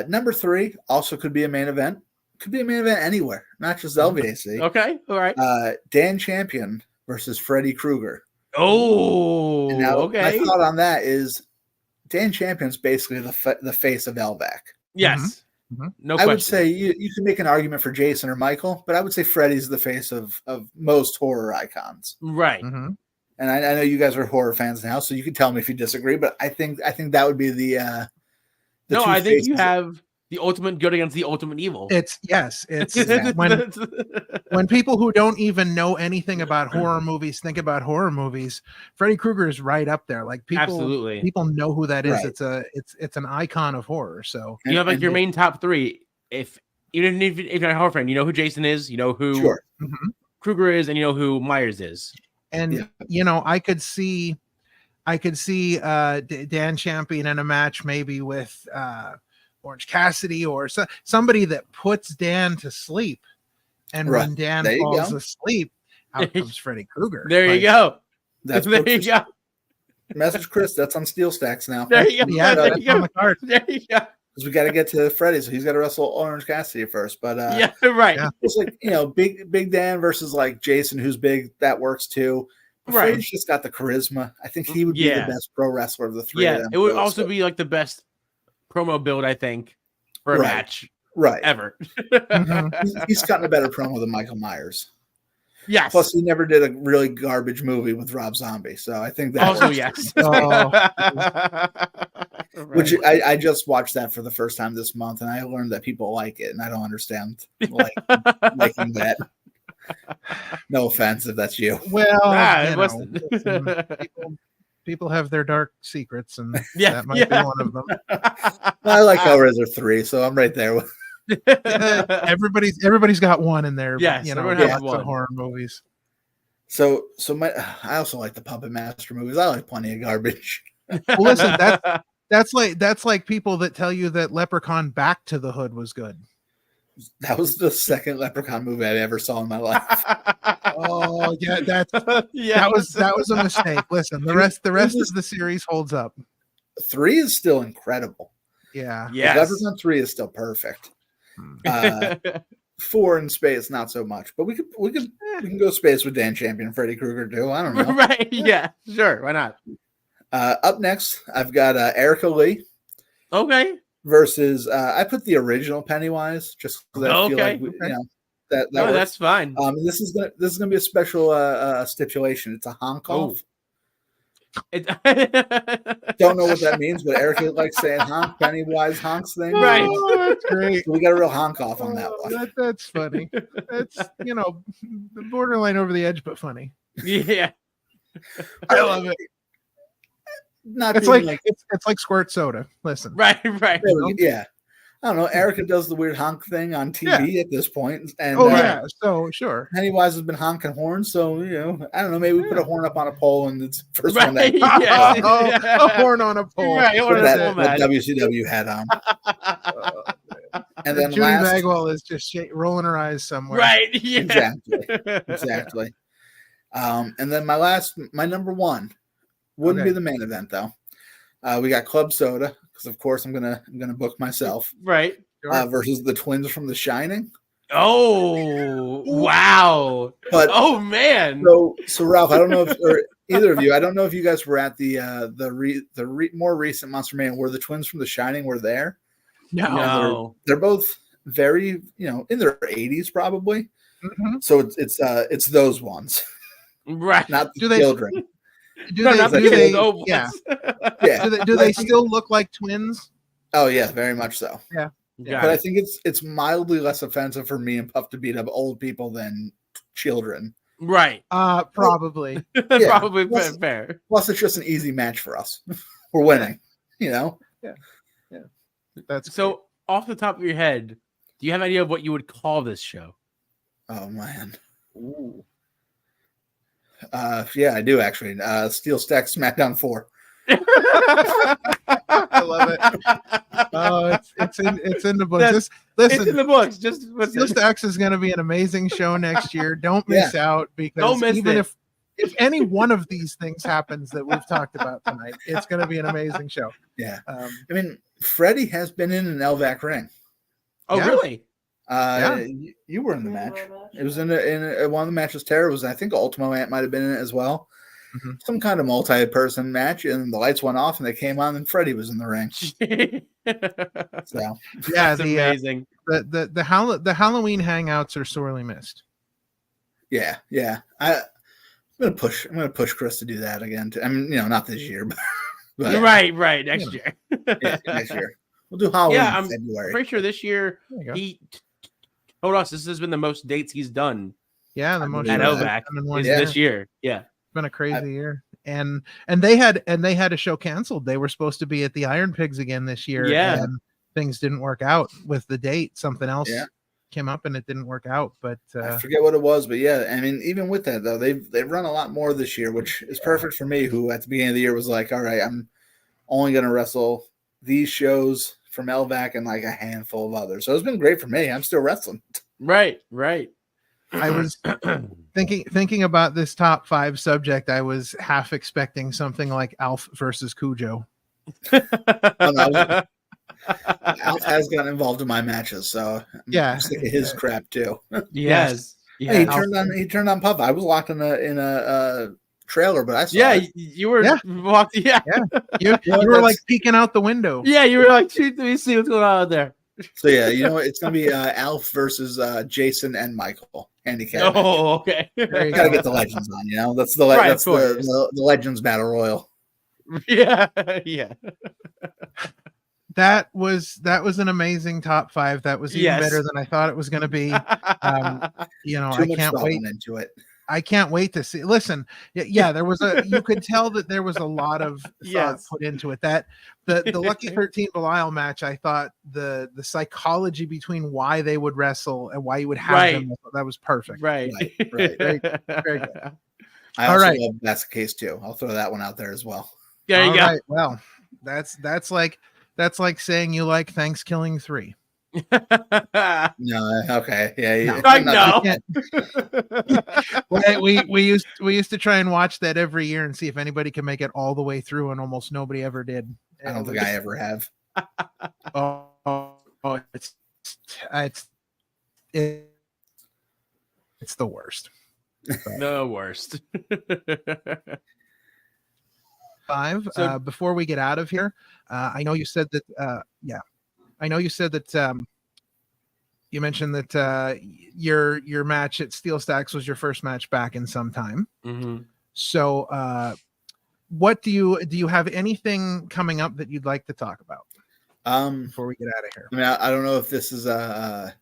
D: Number 3 also could be a main event. Could be a main event anywhere, not just LVAC.
B: Okay. All right.
D: Dan Champion versus Freddy Krueger.
B: Oh,
D: and now,
B: okay.
D: My thought on that is Dan Champion's basically the face of LVAC.
B: Yes.
C: Mm-hmm.
B: No question.
D: I would say you can make an argument for Jason or Michael, but I would say Freddy's the face of most horror icons.
B: Right.
C: Mm-hmm.
D: And I know you guys are horror fans now, so you can tell me if you disagree, but I think that would be the
B: no, I think you have the ultimate good against the ultimate evil.
C: It's when people who don't even know anything about horror movies think about horror movies, Freddy Krueger is right up there. Like people know who that is. Right. It's an icon of horror. So
B: you have like your main top 3. Even if you're a horror fan, you know who Jason is, you know who Krueger is, and you know who Myers is.
C: And I could see Dan Champion in a match maybe with Orange Cassidy or somebody that puts Dan to sleep. And when Dan falls asleep, out comes Freddy Krueger.
B: There you go.
D: That's
B: there you go.
D: Message Chris. That's on Steel Stacks now.
B: There you go.
C: Yeah,
B: there you go.
C: On the card.
B: There you go.
D: Because we got to get to Freddy, so he's got to wrestle Orange Cassidy first. But
B: yeah, right.
C: Yeah.
D: It's like Big Dan versus like Jason, who's big. That works too. But
B: right.
D: Freddy's just got the charisma. I think he would be the best pro wrestler of the 3 of them.
B: It would also be like the best promo build, I think, for a match ever.
D: He's gotten a better promo than Michael Myers.
B: Yes.
D: Plus, he never did a really garbage movie with Rob Zombie, so I think that
B: also
D: works.
B: Yes.
D: Which I just watched that for the first time this month, and I learned that people like it, and I don't understand liking that. No offense if that's you.
C: Well, people have their dark secrets, and that might be one of them.
D: I like Hellraiser 3, so I'm right there.
C: Everybody's got one in there.
B: Yes,
C: lots of horror movies.
D: So I also like the Puppet Master movies. I like plenty of garbage.
C: Well, listen, that's like people that tell you that Leprechaun Back to the Hood was good.
D: That was the second Leprechaun movie I ever saw in my life.
C: Oh yeah, that was a mistake. Listen, the rest of the series holds up. 3
D: is still incredible.
C: Yeah.
B: Yes.
D: Leprechaun 3 is still perfect. 4 in space, not so much. But we can go space with Dan Champion and Freddy Krueger too. I don't know.
B: Right? Yeah. Sure. Why not?
D: Up next, I've got Erica Lee.
B: Okay.
D: Versus, I put the original Pennywise just because I feel like that.
B: No, that's fine.
D: This is gonna be a special stipulation. It's a honk off. Don't know what that means, but Erica likes saying honk. Pennywise honks thing.
B: Right.
C: Oh, that's great.
D: So we got a real honk off on that one.
C: That's funny. That's borderline over the edge, but funny.
B: Yeah.
C: I love it. It's like Squirt soda. Listen.
B: Right.
D: Yeah. I don't know. Erica does the weird honk thing on TV at this point, and
C: so sure.
D: Pennywise has been honking horns, so I don't know. Maybe we put a horn up on a pole, and it's the first one that
C: a horn on a pole.
B: Right,
D: that WCW had on. And then
C: Judy Bagwell is just rolling her eyes somewhere.
B: Right. Yeah.
D: Exactly. And then my number one wouldn't be the main event though. We got Club Soda because of course I'm gonna book myself.
B: Right.
D: Versus the twins from The Shining.
B: Oh wow!
D: But
B: oh man!
D: So Ralph, I don't know if or either of you, I don't know if you guys were at the more recent Monster Man where the twins from The Shining were there.
B: No.
D: They're both very in their 80s probably.
C: Mm-hmm.
D: So it's those ones,
B: right?
D: Not the children.
C: Do they still look like twins?
D: Oh yeah, very much so.
C: Yeah.
D: But I think it's mildly less offensive for me and Puff to beat up old people than children.
B: Right.
C: Probably.
B: Probably fair.
D: Plus, it's just an easy match for us. We're winning,
C: Yeah. That's
B: so.
C: Great.
B: Off the top of your head, do you have an idea of what you would call this show?
D: Oh man. Ooh. Yeah, I do actually. Steel Stack SmackDown 4.
C: I love it. Oh, it's in the books. Listen,
B: it's in the books. Just
C: Steel Stacks is going to be an amazing show next year. Don't miss out because if any one of these things happens that we've talked about tonight, it's going to be an amazing show.
D: Yeah. I mean, Freddie has been in an LVAC ring.
B: Oh, really?
D: You were in the match. It was in one of the matches. Tara was, I think Ultimo Ant might have been in it as well. Mm-hmm. Some kind of multi-person match, and the lights went off, and they came on, and Freddie was in the ring. So
B: that's amazing.
C: The Halloween hangouts are sorely missed.
D: Yeah. I'm gonna push Chris to do that again. I mean, not this year, but
B: right next year.
D: Yeah, next year we'll do Halloween.
B: Yeah, I'm
D: February.
B: Pretty sure this year he told us this has been the most dates he's done.
C: Yeah, the most
B: at LVAC is this year. Yeah, it's
C: been a crazy year, and they had a show canceled. They were supposed to be at the Iron Pigs again this year.
B: Yeah,
C: and things didn't work out with the date. Something else came up, and it didn't work out. But
D: I forget what it was. But yeah, I mean, even with that though, they've run a lot more this year, which is perfect for me. Who at the beginning of the year was like, all right, I'm only going to wrestle these shows from LVAC and like a handful of others. So it's been great for me. I'm still wrestling.
B: Right.
C: I was thinking about this top 5 subject. I was half expecting something like Alf versus Cujo.
D: Alf has gotten involved in my matches, so I'm sick of his crap too.
B: Yes.
D: Yeah. Hey, he turned on Puff. I was locked in a trailer, but I saw it.
B: You were walked. Yeah.
C: You were like peeking out the window.
B: Yeah, you were like, shoot, let me see what's going on out there.
D: So yeah, it's gonna be Alf versus Jason and Michael handicap.
B: Oh, okay.
D: Gotta get the legends on. That's the the Legends Battle Royal.
B: Yeah.
C: That was an amazing top 5. That was even better than I thought it was going to be. I can't wait
D: into it.
C: I can't wait to see. Listen, there was you could tell that there was a lot of thought put into it. That the Lucky 13 Belial match, I thought the psychology between why they would wrestle and why you would have them, that was perfect.
B: Right.
C: Very good.
D: I also love That's the Case too. I'll throw that one out there as well.
B: There you go.
C: Right. Well, that's like saying you like Thanksgiving 3.
D: No, okay, yeah.
B: I know.
C: we used to try and watch that every year and see if anybody can make it all the way through, and almost nobody ever did.
D: I don't think I ever have.
C: It's the worst.
B: The worst.
C: 5. So, before we get out of here, I know you said that. I know you said that. You mentioned that your match at Steel Stacks was your first match back in some time.
B: Mm-hmm.
C: So, what do you have anything coming up that you'd like to talk about before we get out of here?
D: I mean, I don't know if this is like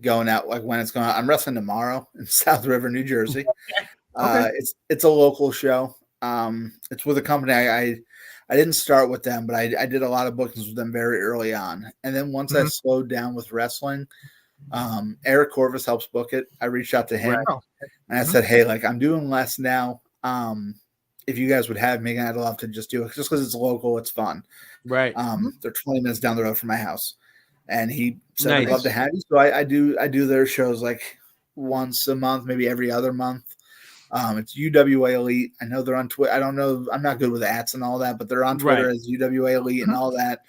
D: going out, like when it's going out. I'm wrestling tomorrow in South River, New Jersey. Okay. It's a local show. It's with a company I didn't start with them, but I did a lot of bookings with them very early on. And then once I slowed down with wrestling, Eric Corvus helps book it. I reached out to him and I said, hey, like I'm doing less now. If you guys would have me, I'd love to just do it just because it's local. It's fun.
B: Right.
D: They're 20 minutes down the road from my house. and he said I'd love to have you. So I do their shows like once a month, maybe every other month. It's UWA Elite. I know they're on Twitter. I don't know. I'm not good with ats and all that, but they're on Twitter as UWA Elite and all that.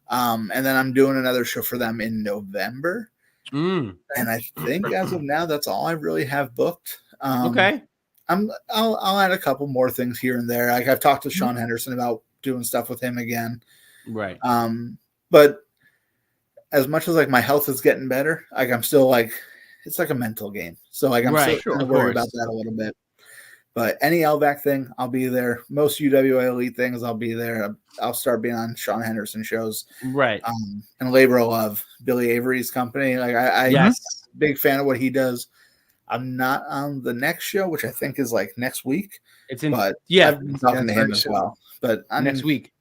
D: And then I'm doing another show for them in November. And I think as of now, that's all I really have booked.
B: Okay.
D: I'll add a couple more things here and there. Like I've talked to Sean Henderson about doing stuff with him again.
B: Right.
D: But as much as like my health is getting better, like I'm still like, it's like a mental game. So like I'm still worried about that a little bit. But any LVAC thing, I'll be there. Most UWA Elite things, I'll be there. I'll start being on Sean Henderson shows.
B: Right.
D: And Labor of Love, Billy Avery's company. Like I'm a big fan of what he does. I'm not on the next show, which I think is like next week.
B: It's in,
D: but I've been talking to him as well. But
B: next week,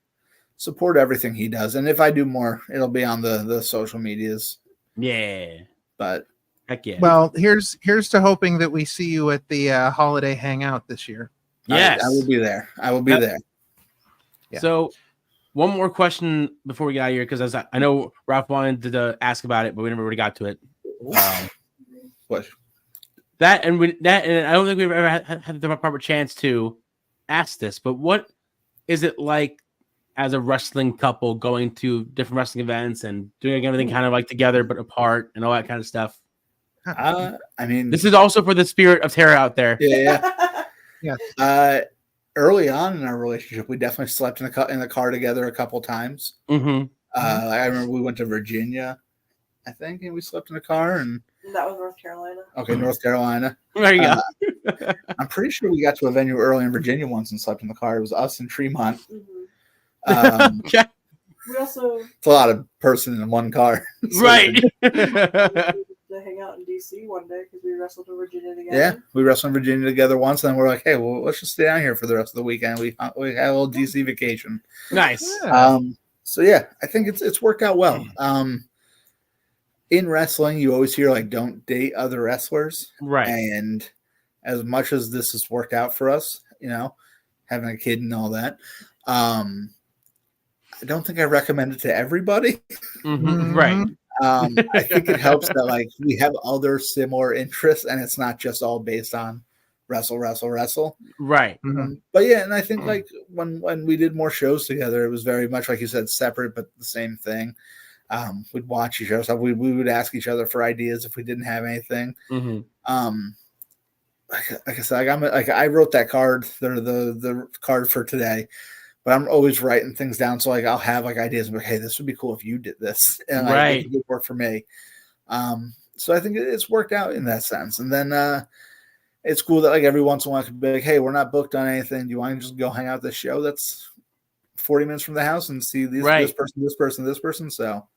D: support everything he does, and if I do more, it'll be on the social medias.
B: Yeah,
D: but
B: heck yeah.
C: Well, here's to hoping that we see you at the holiday hangout this year.
D: Yes, I will be there. I will be there.
B: Yeah. So, one more question before we get out of here, because I know Ralph wanted to ask about it, but we never really got to it.
D: What?
B: And I don't think we've ever had the proper chance to ask this, but what is it like as a wrestling couple going to different wrestling events and doing everything kind of like together but apart and all that kind of stuff?
D: I mean,
B: this is also for the spirit of terror out there.
D: Yeah. Early on in our relationship, we definitely slept in the car together a couple times. I remember we went to Virginia, I think, and we slept in a car, and
E: that was North Carolina.
D: Okay, North Carolina.
B: There you go.
D: I'm pretty sure we got to a venue early in Virginia once and slept in the car. It was us in Tremont.
E: We also
D: it's a lot of person in one car,
B: right?
E: To hang out in DC one day because we wrestled in Virginia together.
D: Yeah, we wrestled in Virginia together once, and then we're like, hey, well, let's just stay down here for the rest of the weekend. We had a little DC vacation.
B: Nice.
D: So yeah, I think it's worked out well. In wrestling, you always hear like don't date other wrestlers,
B: right?
D: And as much as this has worked out for us, you know, having a kid and all that, I don't think I recommend it to everybody.
B: Right.
D: I think it helps that like we have other similar interests, and it's not just all based on wrestle.
B: Right.
D: But yeah, and I think like when we did more shows together, it was very much like you said, separate but the same thing. We'd watch each other. So we would ask each other for ideas if we didn't have anything. Like I said, I wrote that card, the card for today, but I'm always writing things down. So like I'll have like ideas and like, hey, this would be cool if you did this, and like, it would work for me. So I think it's worked out in that sense. And then it's cool that like every once in a while I could be like, hey, we're not booked on anything. Do you want to just go hang out at this show that's 40 minutes from the house and see this person? So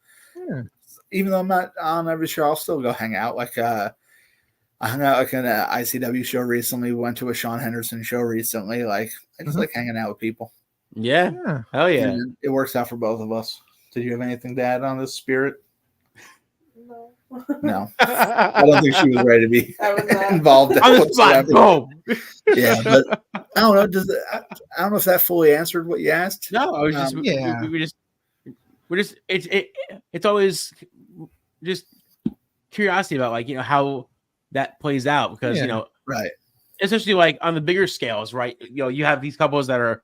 D: even though I'm not on every show, I'll still go hang out. Like I hung out like in an ICW show recently. We went to a Sean Henderson show recently. Like I just like hanging out with people.
B: Yeah. Hell yeah.
D: And it works out for both of us. Did you have anything to add on this, Spirit? No. I don't think she was ready to be involved
B: on the spot. Boom.
D: Yeah, but I don't know. I don't know if that fully answered what you asked.
B: No, I was just we're just it's always just curiosity about like, you know, how that plays out, because you know,
D: right,
B: especially like on the bigger scales, right? You know, you have these couples that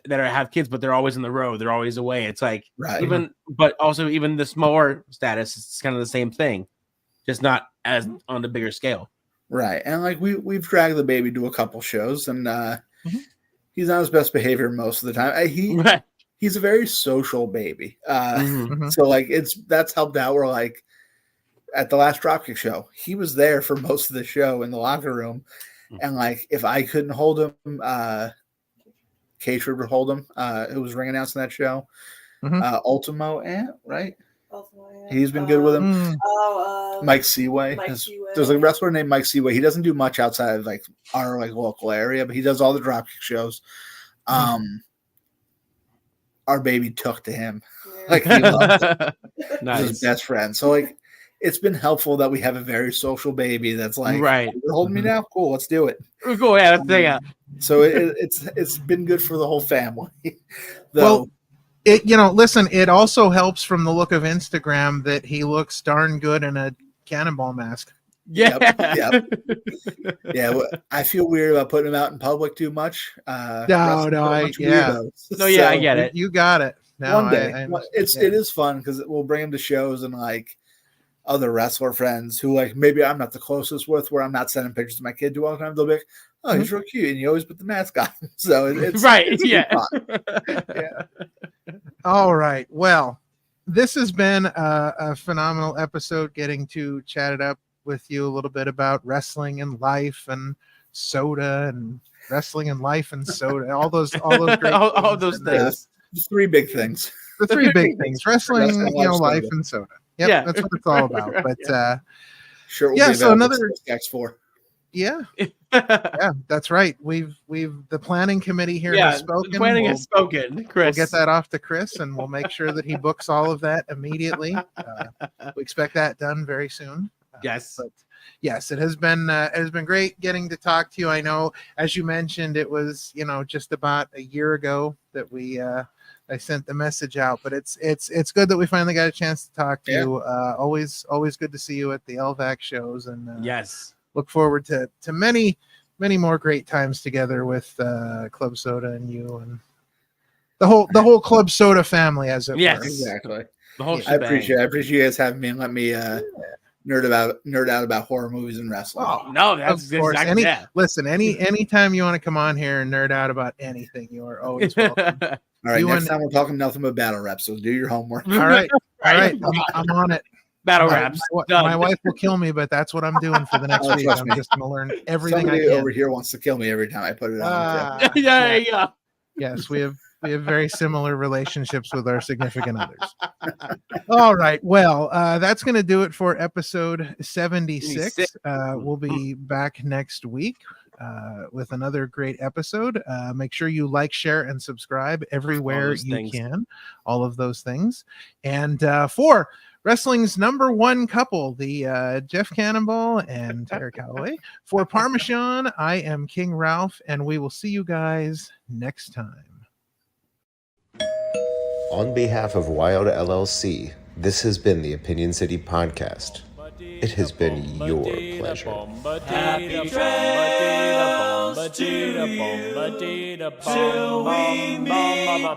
B: have kids, but they're always on the road, they're always away. It's like but also even the smaller status, it's kind of the same thing, just not as on the bigger scale.
D: Right. And like we've dragged the baby to a couple shows, and he's on his best behavior most of the time. He's a very social baby. So like that's helped out. We're like at the last Dropkick show, he was there for most of the show in the locker room. And like if I couldn't hold him, K-Trooper would hold him, who was ring announcing that show. Ultimo Ant, right? He's been good with him. Mike Seaway. There's a wrestler named Mike Seaway. He doesn't do much outside of like our like local area, but he does all the Dropkick shows. Our baby took to him. Like he loved it. Nice. He's his best friend. So like it's been helpful that we have a very social baby that's like, you're holding me now? Cool, let's do it.
B: Cool, yeah, let's hang out.
D: So it's been good for the whole family.
C: Well, Listen, it also helps from the look of Instagram that he looks darn good in a Cannonball mask.
B: Yeah.
D: Yep. Yeah. I feel weird about putting him out in public too much.
C: I get it. You got it. No,
D: one day, it is fun because we'll bring him to shows and like other wrestler friends who like maybe I'm not the closest with, where I'm not sending pictures to my kid to all the time. They'll be like, "Oh, he's real cute," and you always put the mask on. So it's
B: right.
D: It's
C: yeah. All right. Well, this has been a phenomenal episode. Getting to chat it up with you a little bit about wrestling and life and soda and wrestling and life and soda. All those great
B: all those things.
D: The three big things.
C: The three big things: wrestling, life, and soda. Yep,
B: yeah,
C: that's what it's all about. But
D: sure,
C: we'll so another
D: X4.
C: Yeah, that's right. We've the planning committee here has spoken.
B: The planning has spoken. Chris,
C: we'll get that off to Chris, and we'll make sure that he books all of that immediately. We expect that done very soon.
B: Yes.
C: But yes, it has been great getting to talk to you. I know, as you mentioned, it was just about a year ago that I sent the message out, but it's good that we finally got a chance to talk to you. Always good to see you at the LVAC shows, and
B: yes,
C: look forward to many more great times together with Club Soda and you and the whole Club Soda family, as it were.
D: Exactly.
B: The whole
D: I appreciate you guys having me and let me nerd out about horror movies and wrestling.
C: Oh,
B: no, that's
C: of course.
B: exactly
C: Listen, anytime you want to come on here and nerd out about anything, you are always welcome.
D: All right, next time we're talking nothing but battle rap, so do your homework.
C: All right. I'm on it.
B: Battle raps.
C: My wife will kill me, but that's what I'm doing for the next week. I'm just going to learn everything.
D: Somebody
C: I can.
D: over here wants to kill me every time I put it on.
B: Yeah.
C: Yes, we have very similar relationships with our significant others. All right. Well, that's going to do it for episode 76. We'll be back next week with another great episode. Make sure you like, share, and subscribe everywhere you can. All of those things. And for wrestling's number one couple, the Jeff Cannonball and Tara Calloway. For Parmesan, I am King Ralph, and we will see you guys next time.
A: On behalf of Wild LLC, this has been the Opinion City Podcast. It has been your pleasure.
F: Happy trails to you, till we meet